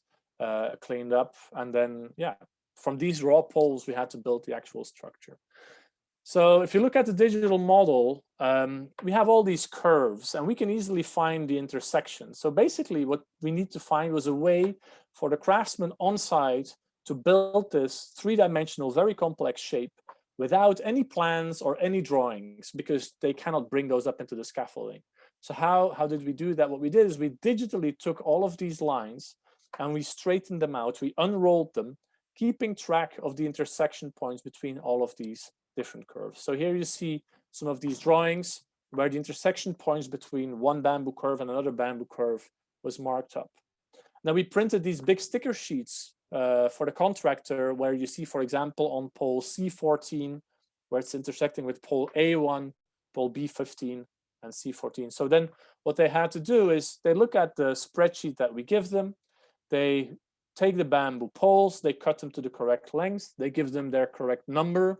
cleaned up, and then, yeah, from these raw poles, we had to build the actual structure. So if you look at the digital model, we have all these curves, and we can easily find the intersection. So basically, what we need to find was a way for the craftsman on site to build this three-dimensional, very complex shape without any plans or any drawings, because they cannot bring those up into the scaffolding. So how did we do that? What we did is we digitally took all of these lines and we straightened them out. We unrolled them, keeping track of the intersection points between all of these different curves. So here you see some of these drawings where the intersection points between one bamboo curve and another bamboo curve was marked up. Now we printed these big sticker sheets for the contractor, where you see, for example, on pole C14, where it's intersecting with pole A1, pole B15, and C14. So then what they had to do is they look at the spreadsheet that we give them, they take the bamboo poles, they cut them to the correct length, they give them their correct number,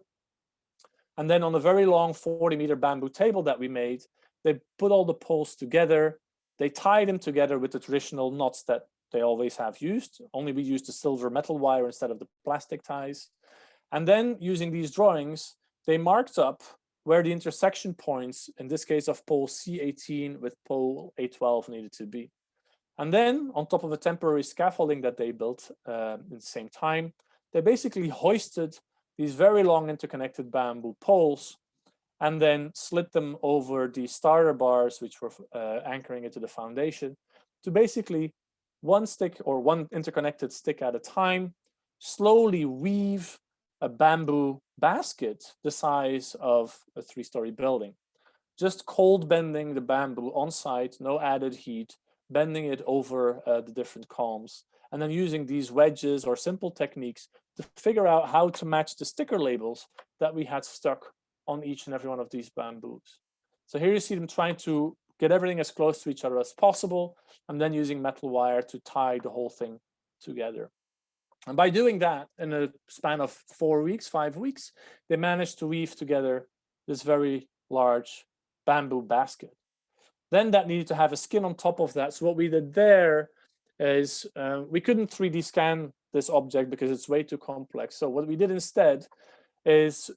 and then on a very long 40-meter bamboo table that we made, they put all the poles together, they tie them together with the traditional knots that they always have used, only we used the silver metal wire instead of the plastic ties. And then using these drawings, they marked up where the intersection points, in this case of pole C18 with pole A12, needed to be. And then on top of a temporary scaffolding that they built at the same time, they basically hoisted these very long interconnected bamboo poles and then slid them over the starter bars, which were anchoring it to the foundation, to basically one stick or one interconnected stick at a time, slowly weave a bamboo basket the size of a 3-story building. Just cold bending the bamboo on site, no added heat, bending it over the different columns, and then using these wedges or simple techniques to figure out how to match the sticker labels that we had stuck on each and every one of these bamboos. So here you see them trying to get everything as close to each other as possible, and then using metal wire to tie the whole thing together. And by doing that, in a span of 4 weeks, 5 weeks, they managed to weave together this very large bamboo basket. Then that needed to have a skin on top of that. So what we did there is we couldn't 3D scan this object because it's way too complex. So what we did instead is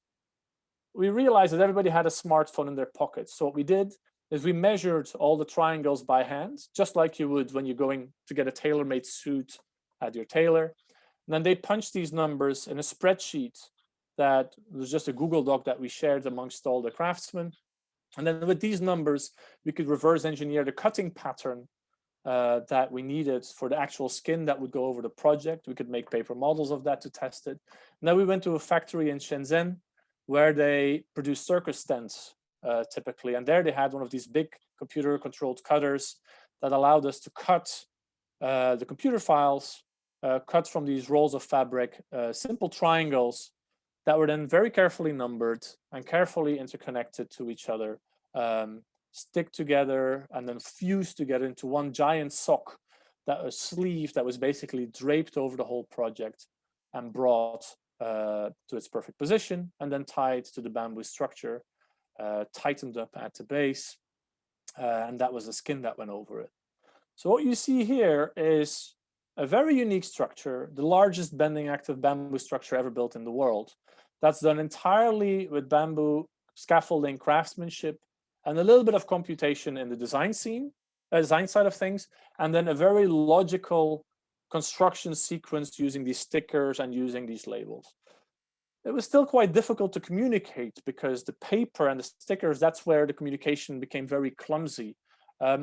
we realized that everybody had a smartphone in their pocket. So what we did is we measured all the triangles by hand, just like you would when you're going to get a tailor-made suit at your tailor. And then they punched these numbers in a spreadsheet that was just a Google Doc that we shared amongst all the craftsmen. And then with these numbers, we could reverse engineer the cutting pattern that we needed for the actual skin that would go over the project. We could make paper models of that to test it. And then we went to a factory in Shenzhen where they produce circus tents typically. And there they had one of these big computer-controlled cutters that allowed us to cut the computer files, cut from these rolls of fabric, simple triangles that were then very carefully numbered and carefully interconnected to each other, stick together and then fuse together into one giant sock, that a sleeve that was basically draped over the whole project and brought to its perfect position, and then tied to the bamboo structure, tightened up at the base, and that was the skin that went over it. So what you see here is a very unique structure, the largest bending active bamboo structure ever built in the world. That's done entirely with bamboo scaffolding craftsmanship and a little bit of computation in the design side of things, and then a very logical construction sequence using these stickers and using these labels. It was still quite difficult to communicate because the paper and the stickers, that's where the communication became very clumsy.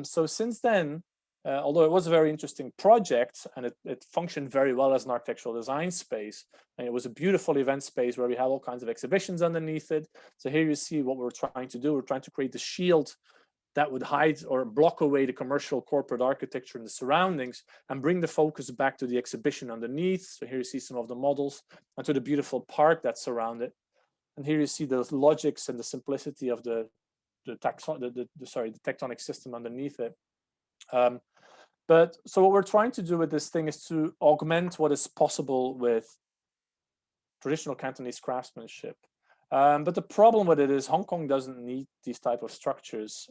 So since then, although it was a very interesting project and it functioned very well as an architectural design space, and it was a beautiful event space where we had all kinds of exhibitions underneath it. So here you see what we're trying to do. We're trying to create the shield that would hide or block away the commercial corporate architecture and the surroundings and bring the focus back to the exhibition underneath. So here you see some of the models and to the beautiful park that's around it. And here you see the logics and the simplicity of the tectonic system underneath it. But so what we're trying to do with this thing is to augment what is possible with traditional Cantonese craftsmanship. But the problem with it is Hong Kong doesn't need these type of structures.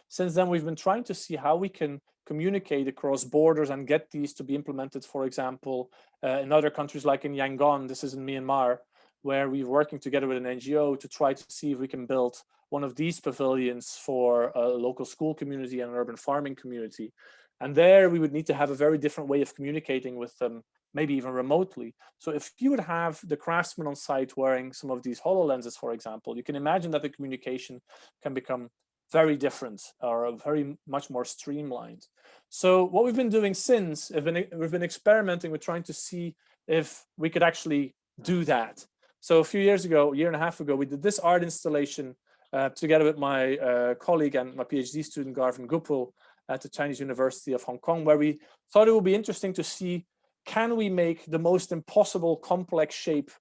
Since then, we've been trying to see how we can communicate across borders and get these to be implemented, for example, in other countries like in Yangon, this is in Myanmar, where we're working together with an NGO to try to see if we can build one of these pavilions for a local school community and an urban farming community. And there we would need to have a very different way of communicating with them, maybe even remotely. So if you would have the craftsman on site wearing some of these HoloLenses, for example, you can imagine that the communication can become very different or very much more streamlined. So what we've been doing since, we've been experimenting with trying to see if we could actually do that. So a few years ago, a year and a half ago, we did this art installation together with my colleague and my PhD student, Garvin Gupul, at the Chinese University of Hong Kong, where we thought it would be interesting to see, can we make the most impossible complex shape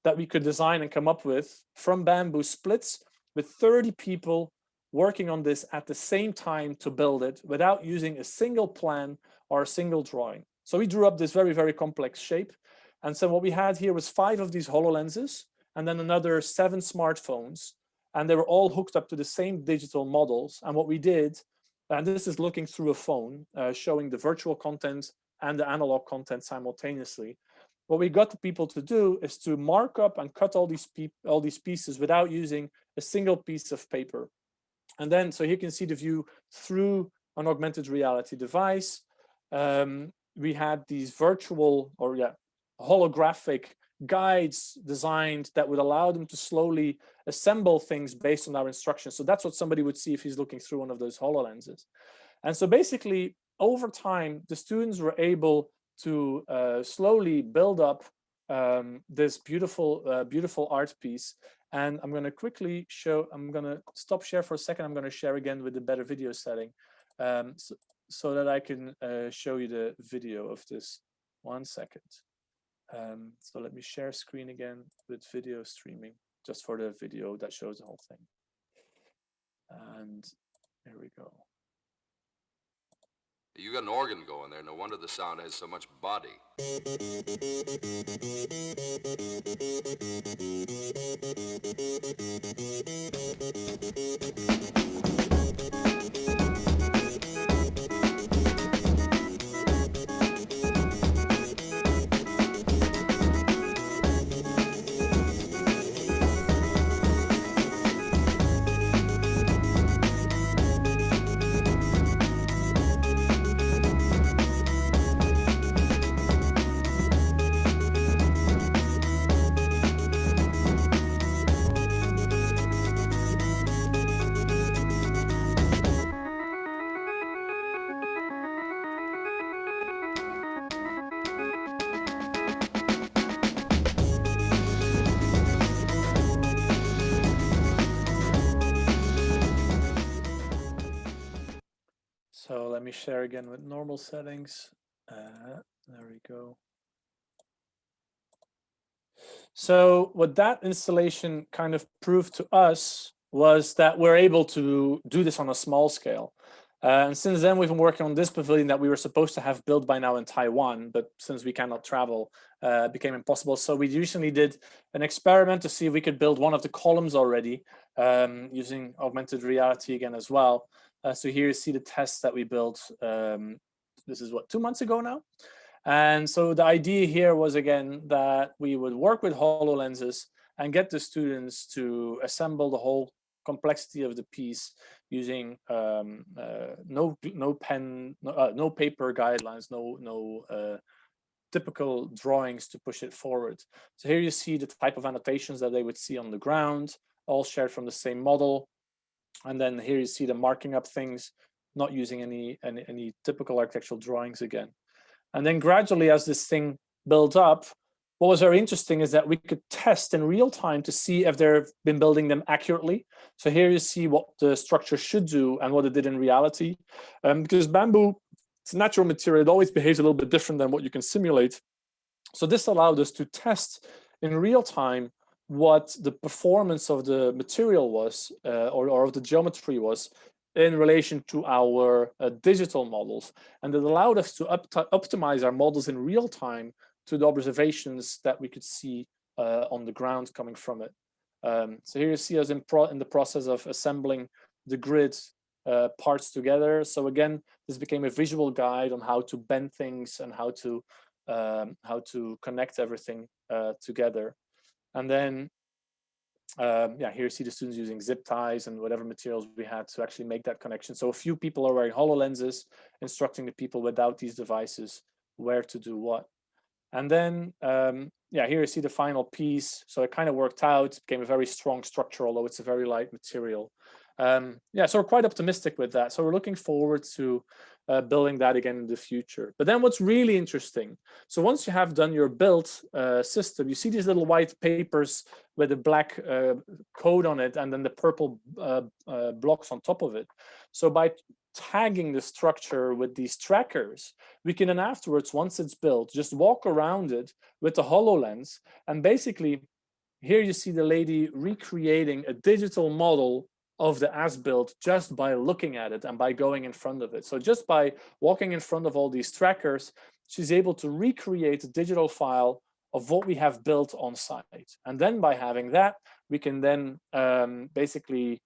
that we could design and come up with from bamboo splits with 30 people working on this at the same time to build it without using a single plan or a single drawing. So we drew up this very, very complex shape. And so what we had here was 5 of these HoloLenses and then another 7 smartphones. And they were all hooked up to the same digital models. And what we did, and this is looking through a phone, showing the virtual content and the analog content simultaneously. What we got the people to do is to mark up and cut all these pieces without using a single piece of paper. And then, so here you can see the view through an augmented reality device. We had these virtual or holographic guides designed that would allow them to slowly assemble things based on our instructions. So that's what somebody would see if he's looking through one of those HoloLenses. And so basically, over time, the students were able to slowly build up this beautiful, beautiful art piece. And I'm going to quickly show, I'm going to stop share for a second. I'm going to share again with the better video setting so that I can show you the video of this. 1 second. So let me share screen again with video streaming, just for the video that shows the whole thing. And here we go. You got an organ going there. No wonder the sound has so much body. So let me share again with normal settings. There we go. So what that installation kind of proved to us was that we're able to do this on a small scale. And since then, we've been working on this pavilion that we were supposed to have built by now in Taiwan, but since we cannot travel, it became impossible. So we recently did an experiment to see if we could build one of the columns already using augmented reality again as well. So here you see the tests that we built. This is what, 2 months ago now? And so the idea here was, again, that we would work with HoloLenses and get the students to assemble the whole complexity of the piece using no paper guidelines, no typical drawings to push it forward. So here you see the type of annotations that they would see on the ground, all shared from the same model. And then here you see the marking up things, not using any typical architectural drawings again. And then gradually, as this thing builds up, what was very interesting is that we could test in real time to see if they've been building them accurately. So here you see what the structure should do and what it did in reality. Because bamboo, it's a natural material, it always behaves a little bit different than what you can simulate. So this allowed us to test in real time what the performance of the material was, or of the geometry was, in relation to our digital models. And it allowed us to optimize our models in real time to the observations that we could see on the ground coming from it. So here you see us in the process of assembling the grid parts together. So again, this became a visual guide on how to bend things and how to connect everything together. And then, yeah, here you see the students using zip ties and whatever materials we had to actually make that connection. So a few people are wearing HoloLenses, instructing the people without these devices where to do what. And then, yeah, here you see the final piece. So it kind of worked out, became a very strong structure, although it's a very light material. Yeah, so we're quite optimistic with that. So we're looking forward to building that again in the future. But then what's really interesting, so once you have done your built system, you see these little white papers with a black code on it and then the purple blocks on top of it. So by tagging the structure with these trackers, we can then afterwards, once it's built, just walk around it with the HoloLens. And basically, here you see the lady recreating a digital model of the as-built just by looking at it and by going in front of it. So just by walking in front of all these trackers, she's able to recreate a digital file of what we have built on site. And then by having that, we can then basically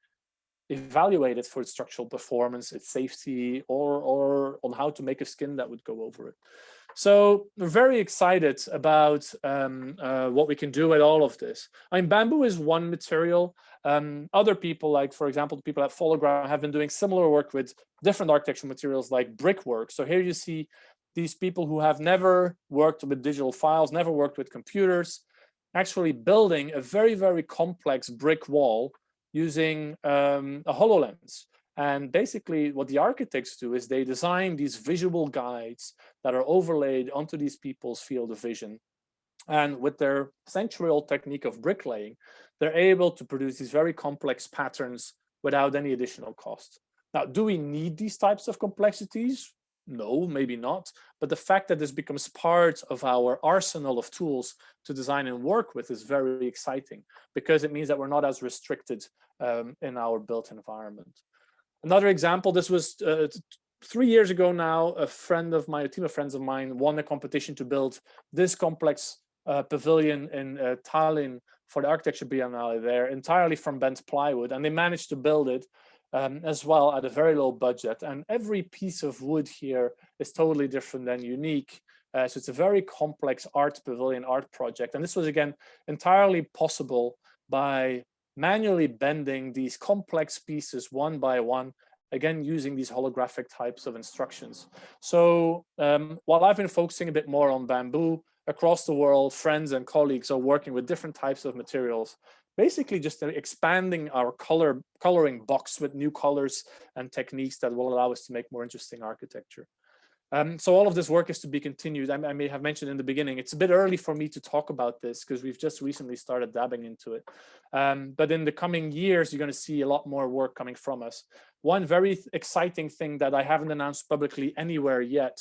evaluate it for its structural performance, its safety, or on how to make a skin that would go over it. So we're very excited about what we can do with all of this. I mean, bamboo is one material. Other people, like, for example, the people at Fologram have been doing similar work with different architectural materials like brickwork. So here you see these people who have never worked with digital files, never worked with computers, actually building a very, very complex brick wall using a HoloLens. And basically what the architects do is they design these visual guides that are overlaid onto these people's field of vision. And with their century-old technique of bricklaying, they're able to produce these very complex patterns without any additional cost. Now, do we need these types of complexities? No, maybe not. But the fact that this becomes part of our arsenal of tools to design and work with is very exciting, because it means that we're not as restricted in our built environment. Another example, this was 3 years ago now, a team of friends of mine won a competition to build this complex pavilion in Tallinn for the Architecture Biennale there, entirely from bent plywood. And they managed to build it as well at a very low budget. And every piece of wood here is totally different and unique. So it's a very complex art pavilion, art project. And this was, again, entirely possible by manually bending these complex pieces one by one, again, using these holographic types of instructions. So while I've been focusing a bit more on bamboo, across the world, friends and colleagues are working with different types of materials, basically just expanding our coloring box with new colors and techniques that will allow us to make more interesting architecture. So all of this work is to be continued. I may have mentioned in the beginning, it's a bit early for me to talk about this because we've just recently started dabbing into it. But in the coming years, you're going to see a lot more work coming from us. One very exciting thing that I haven't announced publicly anywhere yet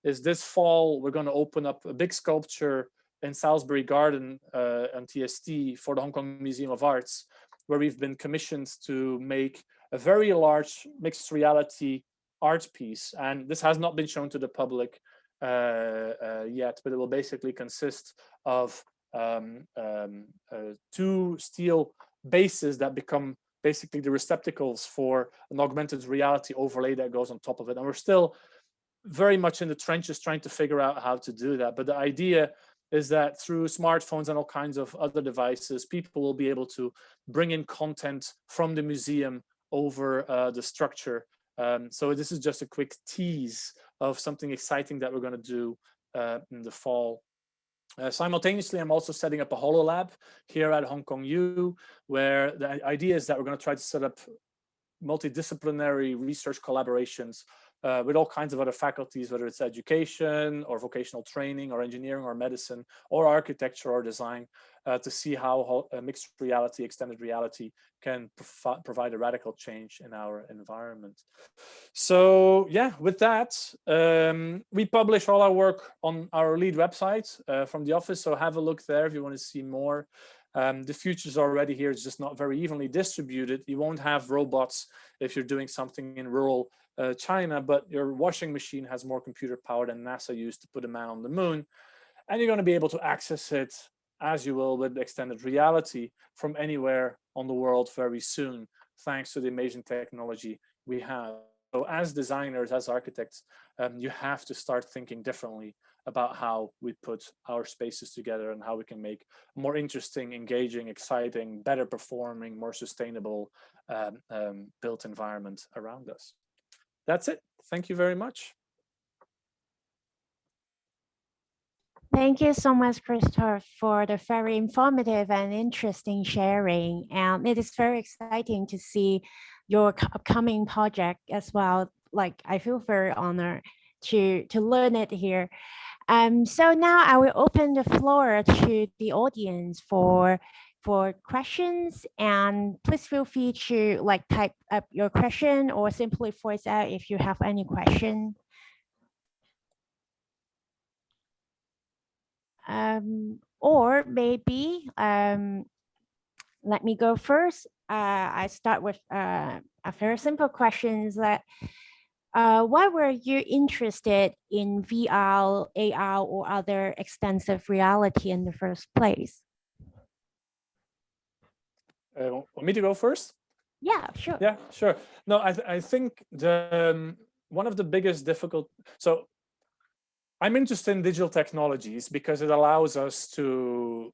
is this fall, we're going to open up a big sculpture in Salisbury Garden on TST for the Hong Kong Museum of Arts, where we've been commissioned to make a very large mixed reality art piece. And this has not been shown to the public yet, but it will basically consist of 2 steel bases that become basically the receptacles for an augmented reality overlay that goes on top of it. And we're still very much in the trenches trying to figure out how to do that. But the idea is that through smartphones and all kinds of other devices, people will be able to bring in content from the museum over the structure. So this is just a quick tease of something exciting that we're going to do in the fall. Simultaneously, I'm also setting up a HoloLab here at Hong Kong U, where the idea is that we're going to try to set up multidisciplinary research collaborations with all kinds of other faculties, whether it's education or vocational training or engineering or medicine or architecture or design, to see how mixed reality, extended reality can provide a radical change in our environment. So yeah, with that, we publish all our work on our LEAD website from the office. So have a look there if you want to see more. The future's already here. It's just not very evenly distributed. You won't have robots if you're doing something in rural China, but your washing machine has more computer power than NASA used to put a man on the moon. And you're going to be able to access it as you will with extended reality from anywhere on the world very soon, thanks to the amazing technology we have. So as designers, as architects, you have to start thinking differently about how we put our spaces together and how we can make a more interesting, engaging, exciting, better performing, more sustainable built environment around us. That's it. Thank you very much. Thank you so much, Kristof, for the very informative and interesting sharing. And it is very exciting to see your upcoming project as well. Like, I feel very honored to learn it here. So now I will open the floor to the audience for questions, and please feel free to like type up your question or simply voice out if you have any question. Or maybe let me go first. I start with a very simple question: that why were you interested in VR, AR, or other extensive reality in the first place? Want me to go first? Yeah, sure. Yeah, sure. No, I think the one of the biggest so I'm interested in digital technologies because it allows us to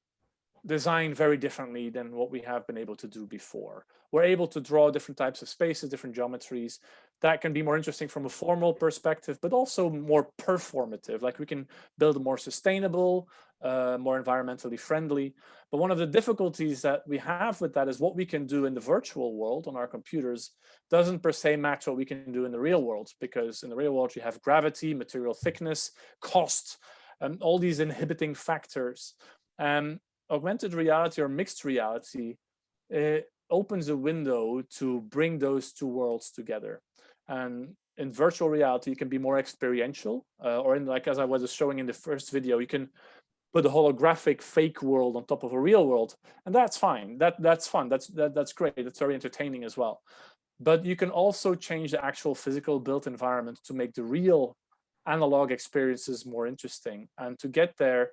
design very differently than what we have been able to do before. We're able to draw different types of spaces, different geometries that can be more interesting from a formal perspective, but also more performative. Like we can build a more sustainable, more environmentally friendly. But one of the difficulties that we have with that is what we can do in the virtual world on our computers doesn't per se match what we can do in the real world, because in the real world you have gravity, material thickness, cost, and all these inhibiting factors. Augmented reality or mixed reality opens a window to bring those two worlds together. And in virtual reality, it can be more experiential, or in, like as I was showing in the first video, you can put a holographic fake world on top of a real world, and that's fine. That's fun. That's great. That's very entertaining as well. But you can also change the actual physical built environment to make the real analog experiences more interesting. And to get there,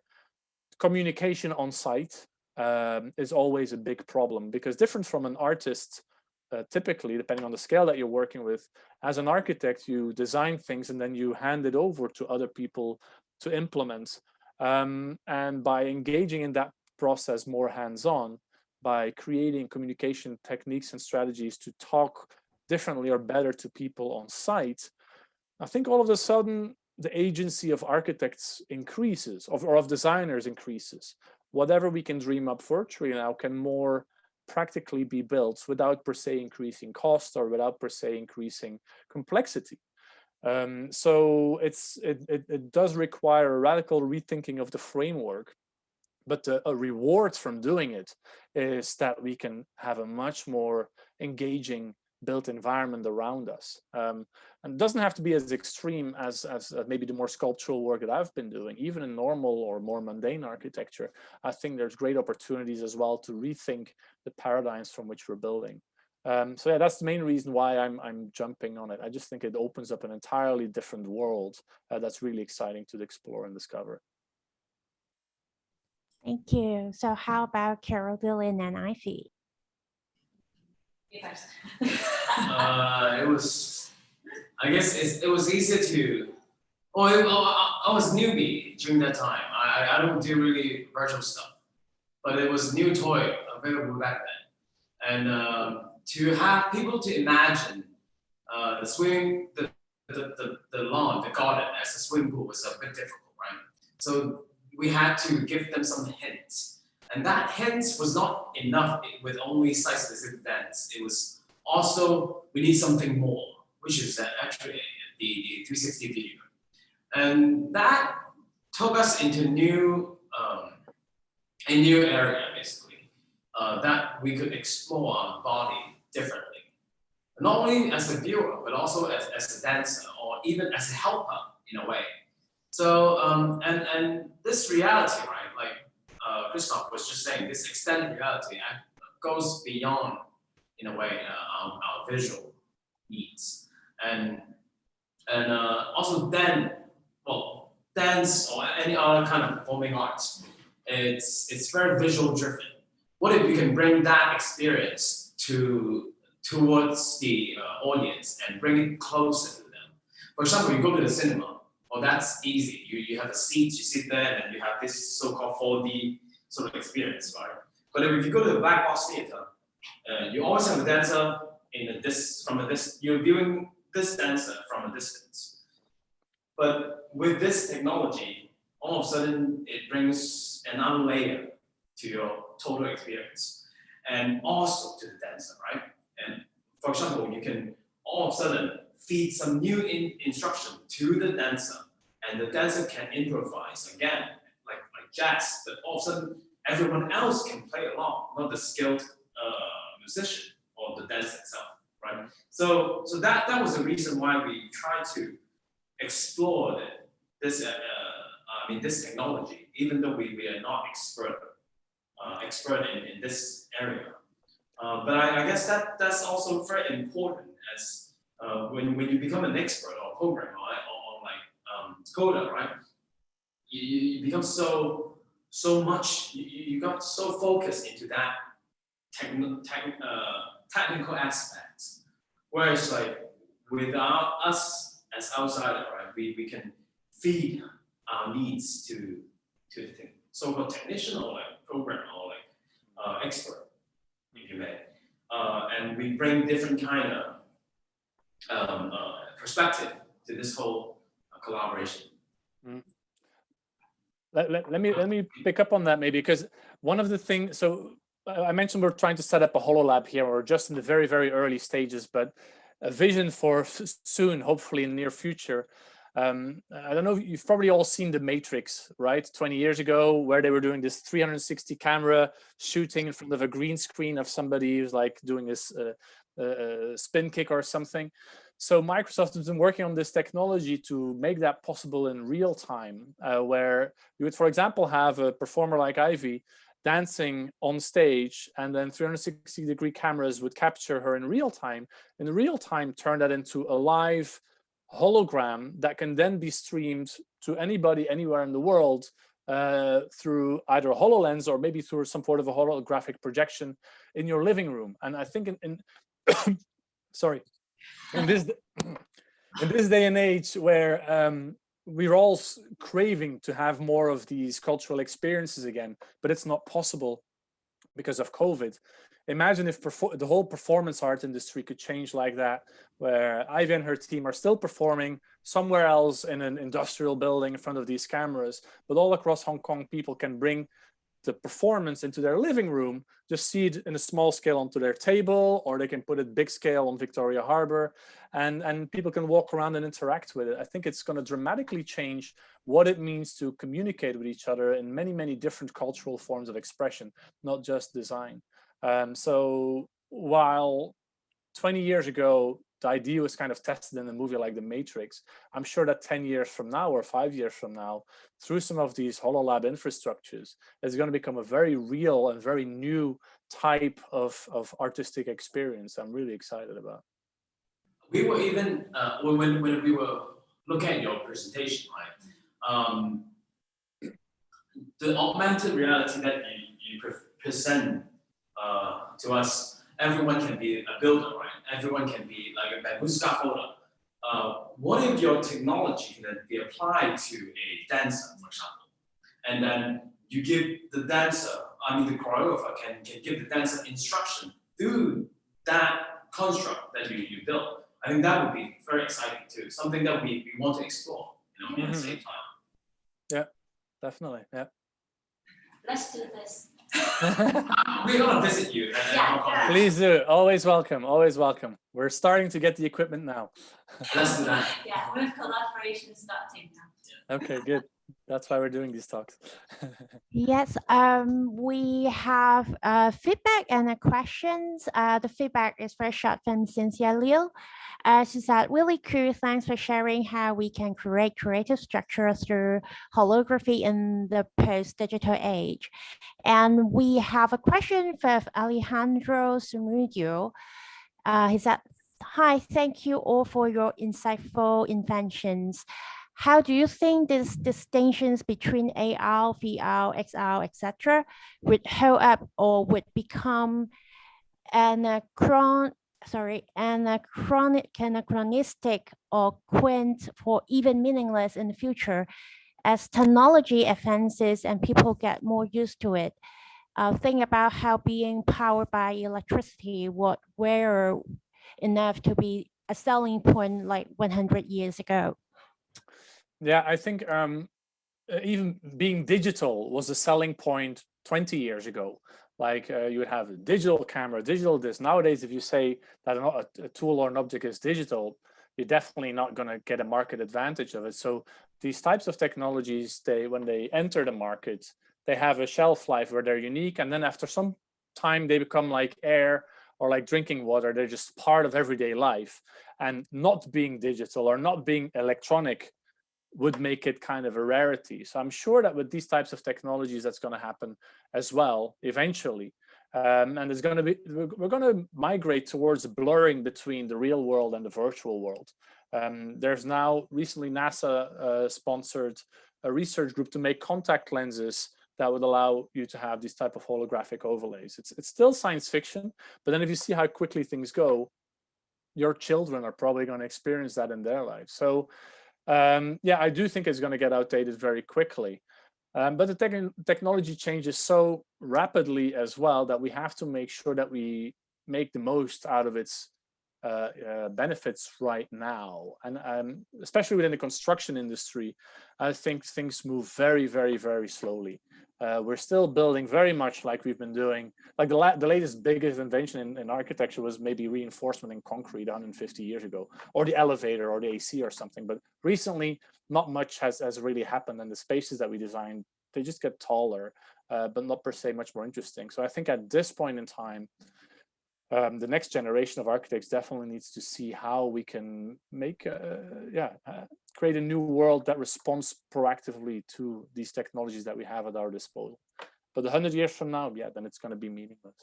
communication on site is always a big problem, because different from an artist, typically, depending on the scale that you're working with, as an architect, you design things and then you hand it over to other people to implement. And by engaging in that process more hands-on, by creating communication techniques and strategies to talk differently or better to people on site, I think all of a sudden the agency of architects increases, or of designers increases. Whatever we can dream up virtually now can more practically be built without per se increasing cost or without per se increasing complexity. So it does require a radical rethinking of the framework, but the reward from doing it is that we can have a much more engaging built environment around us. And it doesn't have to be as extreme as maybe the more sculptural work that I've been doing. Even in normal or more mundane architecture, I think there's great opportunities as well to rethink the paradigms from which we're building. So yeah, that's the main reason why I'm jumping on it. I just think it opens up an entirely different world that's really exciting to explore and discover. Thank you. So how about Carrol, Dylan, and Ivy? Yes. I guess it was easier to, I was newbie during that time. I don't do really virtual stuff, but it was a new toy available back then. And to have people to imagine the swim, the lawn, the garden as a swimming pool was a bit difficult, right? So we had to give them some hints. And that hints was not enough with only site-specific dance. It was also, we need something more, which is actually the 360 video. And that took us into a new area, basically, that we could explore our body differently. Not only as a viewer, but also as a dancer, or even as a helper in a way. So, and this reality, right, like Kristof was just saying, this extended reality goes beyond, in a way, our visual needs. And also then, well, dance or any other kind of performing arts, it's very visual driven. What if we can bring that experience towards the audience and bring it closer to them? For example, you go to the cinema, well, that's easy. You have a seat, you sit there, and you have this so-called 4D sort of experience, right? But if you go to the black box theater, you always have a dancer you're viewing this dancer from a distance. But with this technology, all of a sudden it brings another layer to your total experience, and also to the dancer, right? And for example, you can all of a sudden feed some new instruction to the dancer, and the dancer can improvise again, like jazz, but all of a sudden everyone else can play along, not the skilled musician or the dance itself, right? So that was the reason why we tried to explore this technology, even though we are not expert in this area. But I guess that's also very important, as when you become an expert or programmer or like coder, right? You become so much, you got so focused into that technical aspects, whereas like without us as outsider, right, we can feed our needs to the so-called technician or like programmer or like expert, if you may, and we bring different kind of perspective to this whole collaboration. Mm. Let me pick up on that maybe, because one of the things, so I mentioned we're trying to set up a HoloLab here. We're just in the very, very early stages, but a vision for soon, hopefully in the near future. I don't know, you've probably all seen The Matrix, right? 20 years ago, where they were doing this 360 camera shooting in front of a green screen of somebody who's like doing this spin kick or something. So Microsoft has been working on this technology to make that possible in real time, where you would, for example, have a performer like Ivy dancing on stage, and then 360-degree cameras would capture her in real time. In real time, turn that into a live hologram that can then be streamed to anybody anywhere in the world through either a HoloLens or maybe through some sort of a holographic projection in your living room. And I think in sorry, in this day and age where we're all craving to have more of these cultural experiences again, but it's not possible because of COVID. Imagine if the whole performance art industry could change like that, where Ivy and her team are still performing somewhere else in an industrial building in front of these cameras, but all across Hong Kong, people can bring the performance into their living room, just see it in a small scale onto their table, or they can put it big scale on Victoria Harbour, and people can walk around and interact with it. I think it's going to dramatically change what it means to communicate with each other in many, many different cultural forms of expression, not just design. So while 20 years ago, the idea was kind of tested in a movie like The Matrix, I'm sure that 10 years from now or 5 years from now, through some of these HoloLab infrastructures, it's going to become a very real and very new type of artistic experience I'm really excited about. We were even, when we were looking at your presentation, right, the augmented reality that you present to us, everyone can be a builder, right? Everyone can be like a bamboo scaffolder. What if your technology can be applied to a dancer, for example, and then you give the dancer, the choreographer can give the dancer instruction through that construct that you built? I think that would be very exciting too. Something that we want to explore, at the same time. Yeah, definitely. Yeah. Let's do this. We're gonna visit you. Yeah. Please do. Always welcome. Always welcome. We're starting to get the equipment now. Let's do that. Yeah, with collaboration starting now. Okay, good. That's why we're doing these talks. Yes, we have feedback and questions. The feedback is very short from Cynthia Liu. She said, really cool, thanks for sharing how we can create creative structures through holography in the post-digital age. And we have a question from Alejandro Zamudio. He said, hi, thank you all for your insightful inventions. How do you think these distinctions between AR, VR, XR, etc. would hold up or would become anachronistic or quaint or even meaningless in the future as technology advances and people get more used to it? Think about how being powered by electricity would wear enough to be a selling point like 100 years ago. Yeah, I think even being digital was a selling point 20 years ago. Like you would have a digital camera, digital this. Nowadays, if you say that a tool or an object is digital, you're definitely not going to get a market advantage of it. So these types of technologies, when they enter the market, they have a shelf life where they're unique. And then after some time, they become like air or like drinking water. They're just part of everyday life. And not being digital or not being electronic would make it kind of a rarity. So I'm sure that with these types of technologies, that's going to happen as well eventually. And there's going to be, we're going to migrate towards blurring between the real world and the virtual world. There's now recently NASA sponsored a research group to make contact lenses that would allow you to have these type of holographic overlays. It's still science fiction, but then if you see how quickly things go, your children are probably going to experience that in their lives. So yeah, I do think it's going to get outdated very quickly. But the technology changes so rapidly as well that we have to make sure that we make the most out of its benefits right now. And especially within the construction industry, I think things move very, very, very slowly. We're still building very much like we've been doing. Like the latest biggest invention in architecture was maybe reinforcement in concrete 150 years ago, or the elevator or the AC or something. But recently, not much has really happened, and the spaces that we design, they just get taller, but not per se much more interesting. So I think at this point in time, the next generation of architects definitely needs to see how we can make, create a new world that responds proactively to these technologies that we have at our disposal. But 100 years from now, yeah, then it's going to be meaningless.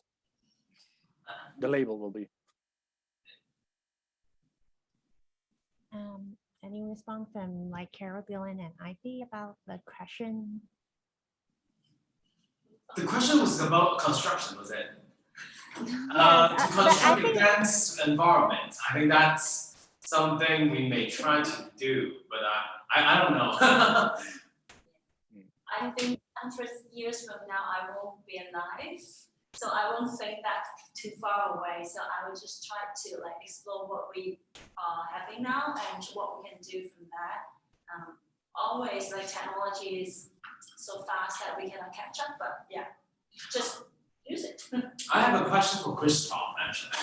The label will be. Any response from like Carrol, Dylan, and Ivy about the question? The question was about construction, was it? Yes, to construct a dense environment. I think that's something we may try to do, but I don't know. I think 100 years from now, I won't be alive. So I won't think that too far away. So I will just try to like explore what we are having now and what we can do from there. Always like technology is so fast that we cannot catch up, but yeah, just use it. I have a question for Kristof actually.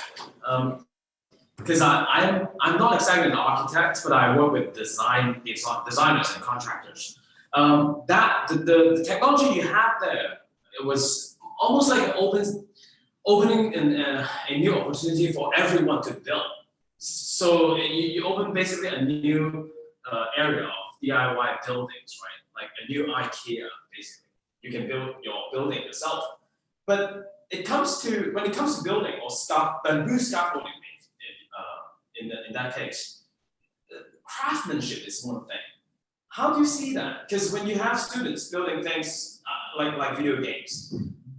Because I'm not exactly an architect, but I work with designers and contractors. The technology you have there, it was almost like opening a new opportunity for everyone to build. So you open basically a new area of DIY buildings, right? Like a new IKEA, basically. You can build your building yourself. But when it comes to building or bamboo scaffolding, in that case, craftsmanship is one thing. How do you see that? Because when you have students building things like video games,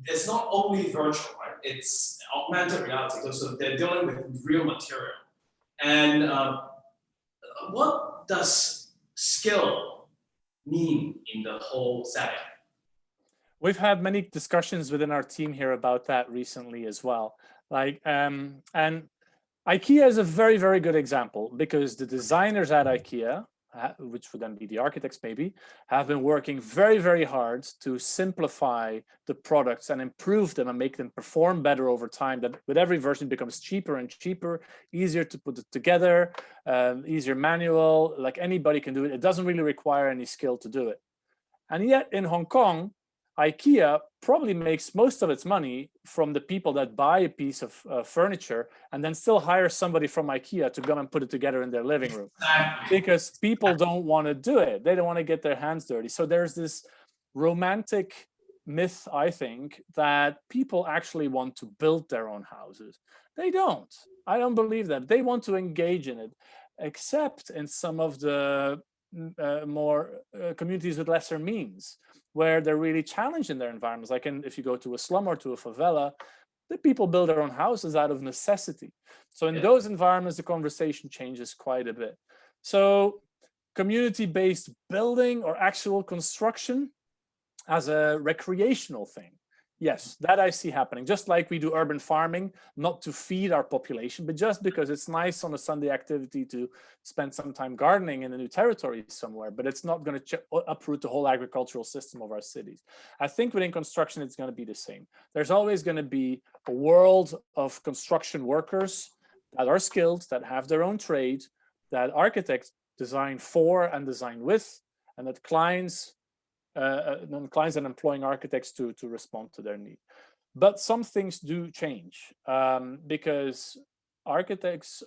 it's not only virtual, right? It's augmented reality. So they're dealing with real material. And what does skill mean in the whole setting? We've had many discussions within our team here about that recently as well. Like, and IKEA is a very, very good example because the designers at IKEA which would then be the architects maybe, have been working very, very hard to simplify the products and improve them and make them perform better over time. That with every version becomes cheaper and cheaper, easier to put it together, easier manual, like anybody can do it. It doesn't really require any skill to do it. And yet in Hong Kong, IKEA probably makes most of its money from the people that buy a piece of furniture and then still hire somebody from IKEA to come and put it together in their living room. Because people don't want to do it. They don't want to get their hands dirty. So there's this romantic myth, I think, that people actually want to build their own houses. They don't. I don't believe that. They want to engage in it, except in some of the more communities with lesser means, where they're really challenged in their environments. Like if you go to a slum or to a favela, the people build their own houses out of necessity. So in those environments, the conversation changes quite a bit. So community-based building or actual construction as a recreational thing, yes, that I see happening. Just like we do urban farming, not to feed our population, but just because it's nice on a Sunday activity to spend some time gardening in a new territory somewhere, but it's not going to uproot the whole agricultural system of our cities. I think within construction, it's going to be the same. There's always going to be a world of construction workers that are skilled, that have their own trade, that architects design for and design with, and that clients and employing architects to respond to their need. But some things do change because architects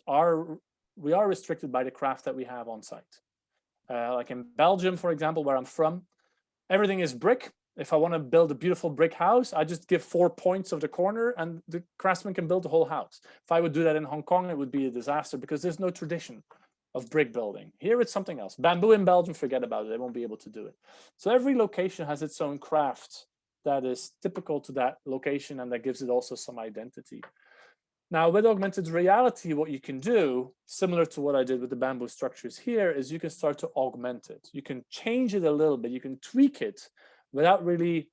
we are restricted by the craft that we have on site. Like in Belgium, for example, where I'm from, everything is brick. If I want to build a beautiful brick house, I just give 4 points of the corner and the craftsman can build the whole house. If I would do that in Hong Kong, it would be a disaster because there's no tradition of brick building. Here it's something else. Bamboo in Belgium, forget about it. They won't be able to do it. So every location has its own craft that is typical to that location and that gives it also some identity. Now with augmented reality, what you can do, similar to what I did with the bamboo structures here, is you can start to augment it. You can change it a little bit. You can tweak it without really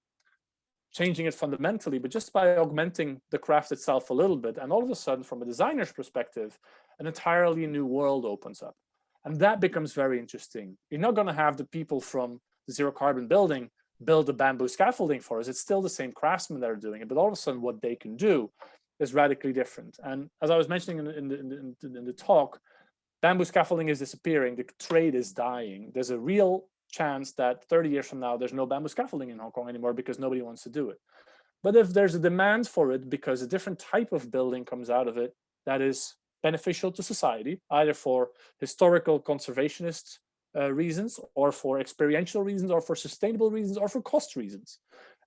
changing it fundamentally, but just by augmenting the craft itself a little bit. And all of a sudden, from a designer's perspective, an entirely new world opens up. And that becomes very interesting. You're not going to have the people from the zero carbon building build the bamboo scaffolding for us. It's still the same craftsmen that are doing it, but all of a sudden what they can do is radically different. And as I was mentioning in the talk, bamboo scaffolding is disappearing. The trade is dying. There's a real chance that 30 years from now, there's no bamboo scaffolding in Hong Kong anymore because nobody wants to do it. But if there's a demand for it because a different type of building comes out of it that is beneficial to society, either for historical conservationist reasons or for experiential reasons or for sustainable reasons or for cost reasons,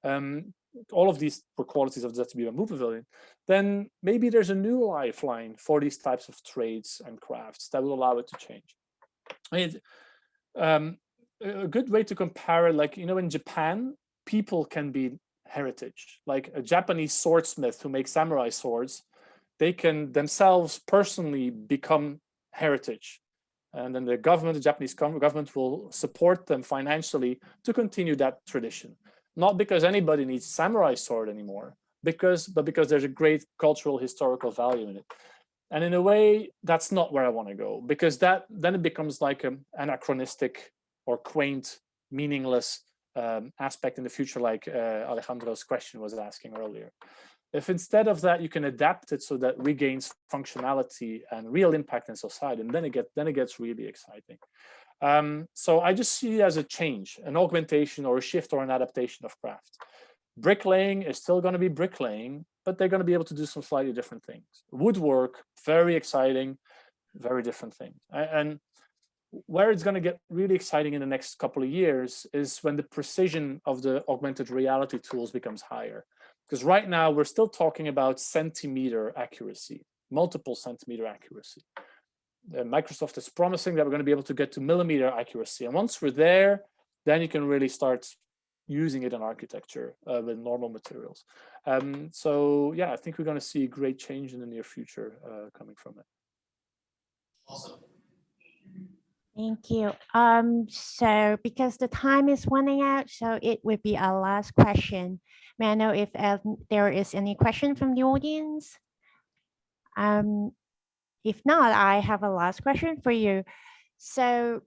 all of these were qualities of the ZB Bamboo Pavilion, then maybe there's a new lifeline for these types of trades and crafts that will allow it to change. I mean, a good way to compare it, like, you know, in Japan, people can be heritage. Like a Japanese swordsmith who makes samurai swords, they can themselves personally become heritage. And then the government, the Japanese government, will support them financially to continue that tradition. Not because anybody needs samurai sword anymore, but because there's a great cultural, historical value in it. And in a way, that's not where I want to go, because then it becomes like an anachronistic or quaint, meaningless aspect in the future, like Alejandro's question was asking earlier. If instead of that, you can adapt it so that regains functionality and real impact in society, and then it gets really exciting. So I just see it as a change, an augmentation or a shift or an adaptation of craft. Bricklaying is still going to be bricklaying, but they're going to be able to do some slightly different things. Woodwork, very exciting, very different things. And where it's going to get really exciting in the next couple of years is when the precision of the augmented reality tools becomes higher. Because right now we're still talking about centimeter accuracy, multiple centimeter accuracy. Microsoft is promising that we're going to be able to get to millimeter accuracy. And once we're there, then you can really start using it in architecture with normal materials. So yeah, I think we're going to see great change in the near future coming from it. Awesome. Thank you. So because the time is running out, so it would be our last question. May I know if there is any question from the audience? If not, I have a last question for you. So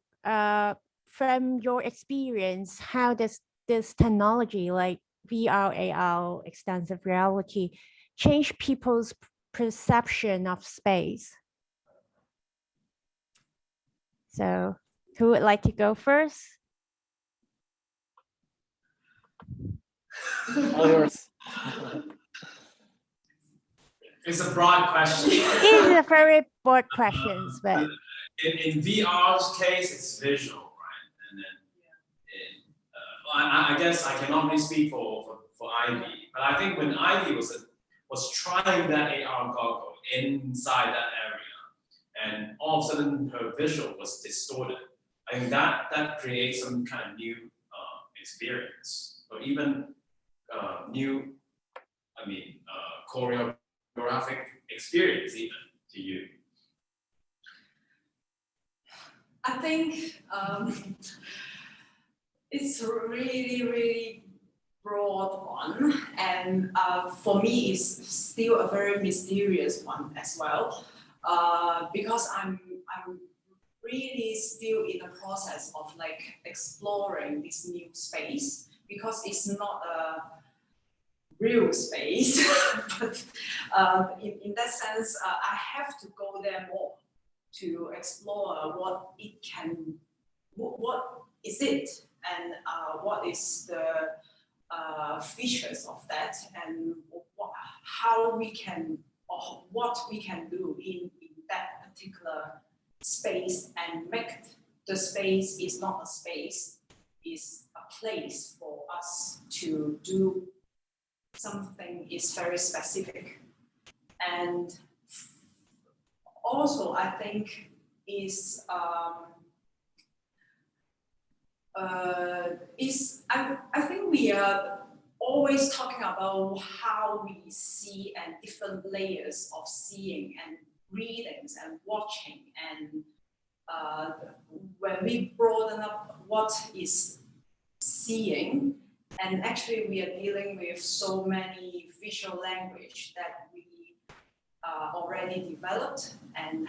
from your experience, how does this technology like VR, AR, extensive reality, change people's perception of space? So who would like to go first? All yours. It's a broad question. It is a very broad question, but in VR's case, it's visual, right? And then I guess I cannot really speak for Ivy, but I think when Ivy was trying that AR goggle inside that area, and all of a sudden her visual was distorted, I think that creates some kind of new experience, or even new, choreographic experience even to you. I think it's a really, really broad one, and for me, it's still a very mysterious one as well, because I'm really still in the process of like exploring this new space, because it's not a real space, but in that sense, I have to go there more to explore what is it, and what is the features of that, and how we can, or what we can do in that particular space, and make the space is not a space, is a place for us to do something is very specific. And also I think is I think we are always talking about how we see and different layers of seeing and readings and watching, and when we broaden up what is seeing, and actually we are dealing with so many visual language that we already developed and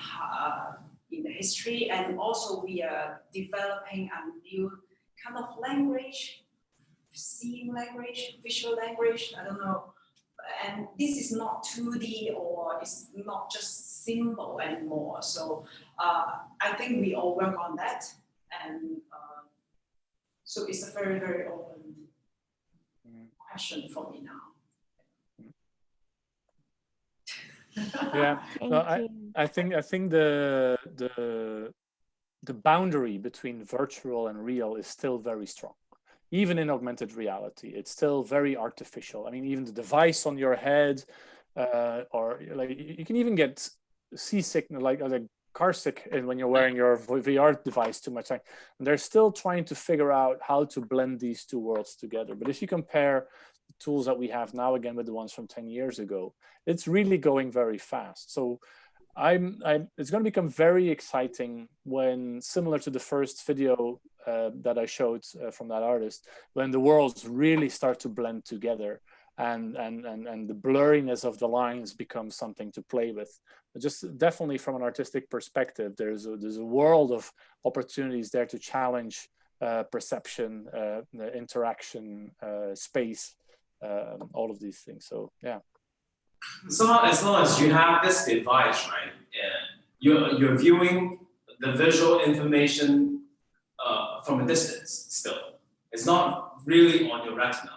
in the history, and also we are developing a new kind of language, seeing language, visual language, I don't know. And this is not 2D, or it's not just symbol anymore. So I think we all work on that, and so it's a very, very open question for me now. Yeah, no, I think the boundary between virtual and real is still very strong. Even in augmented reality, it's still very artificial. I mean, even the device on your head, or like you can even get seasickness, like car sick, when you're wearing your VR device too much. And they're still trying to figure out how to blend these two worlds together. But if you compare the tools that we have now again with the ones from 10 years ago, it's really going very fast. So it's going to become very exciting when, similar to the first video that I showed from that artist, when the worlds really start to blend together, and the blurriness of the lines becomes something to play with. But just definitely from an artistic perspective, there's a world of opportunities there to challenge perception, interaction, space, all of these things. So yeah. So as long as you have this device, right, you're viewing the visual information from a distance still. It's not really on your retina.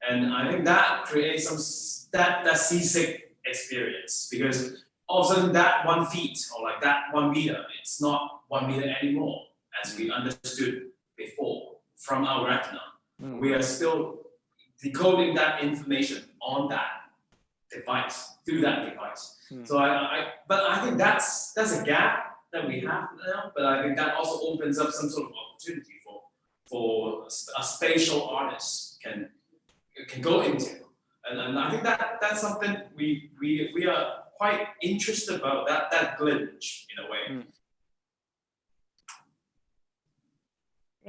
And I think that creates that seasick experience, because all of a sudden that 1 feet, or like that 1 meter, it's not 1 meter anymore as we understood before from our retina. We are still decoding that information on that device, through that device. So but I think that's a gap that we have now, but I think that also opens up some sort of opportunity for a spatial artist can go into. And I think that's something we are quite interested about, that glitch in a way.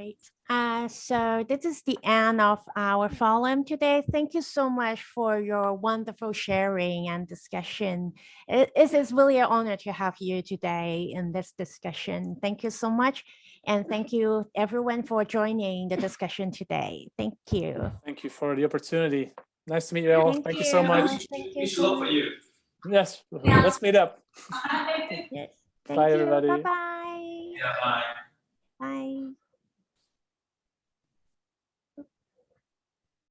Great. So this is the end of our forum today. Thank you so much for your wonderful sharing and discussion. It is really an honor to have you today in this discussion. Thank you so much. And thank you everyone for joining the discussion today. Thank you. Thank you for the opportunity. Nice to meet you all. Thank you so much. We should look for you. Yes, let's meet up. Yes. Bye, everybody. Bye-bye. Yeah, bye. Bye.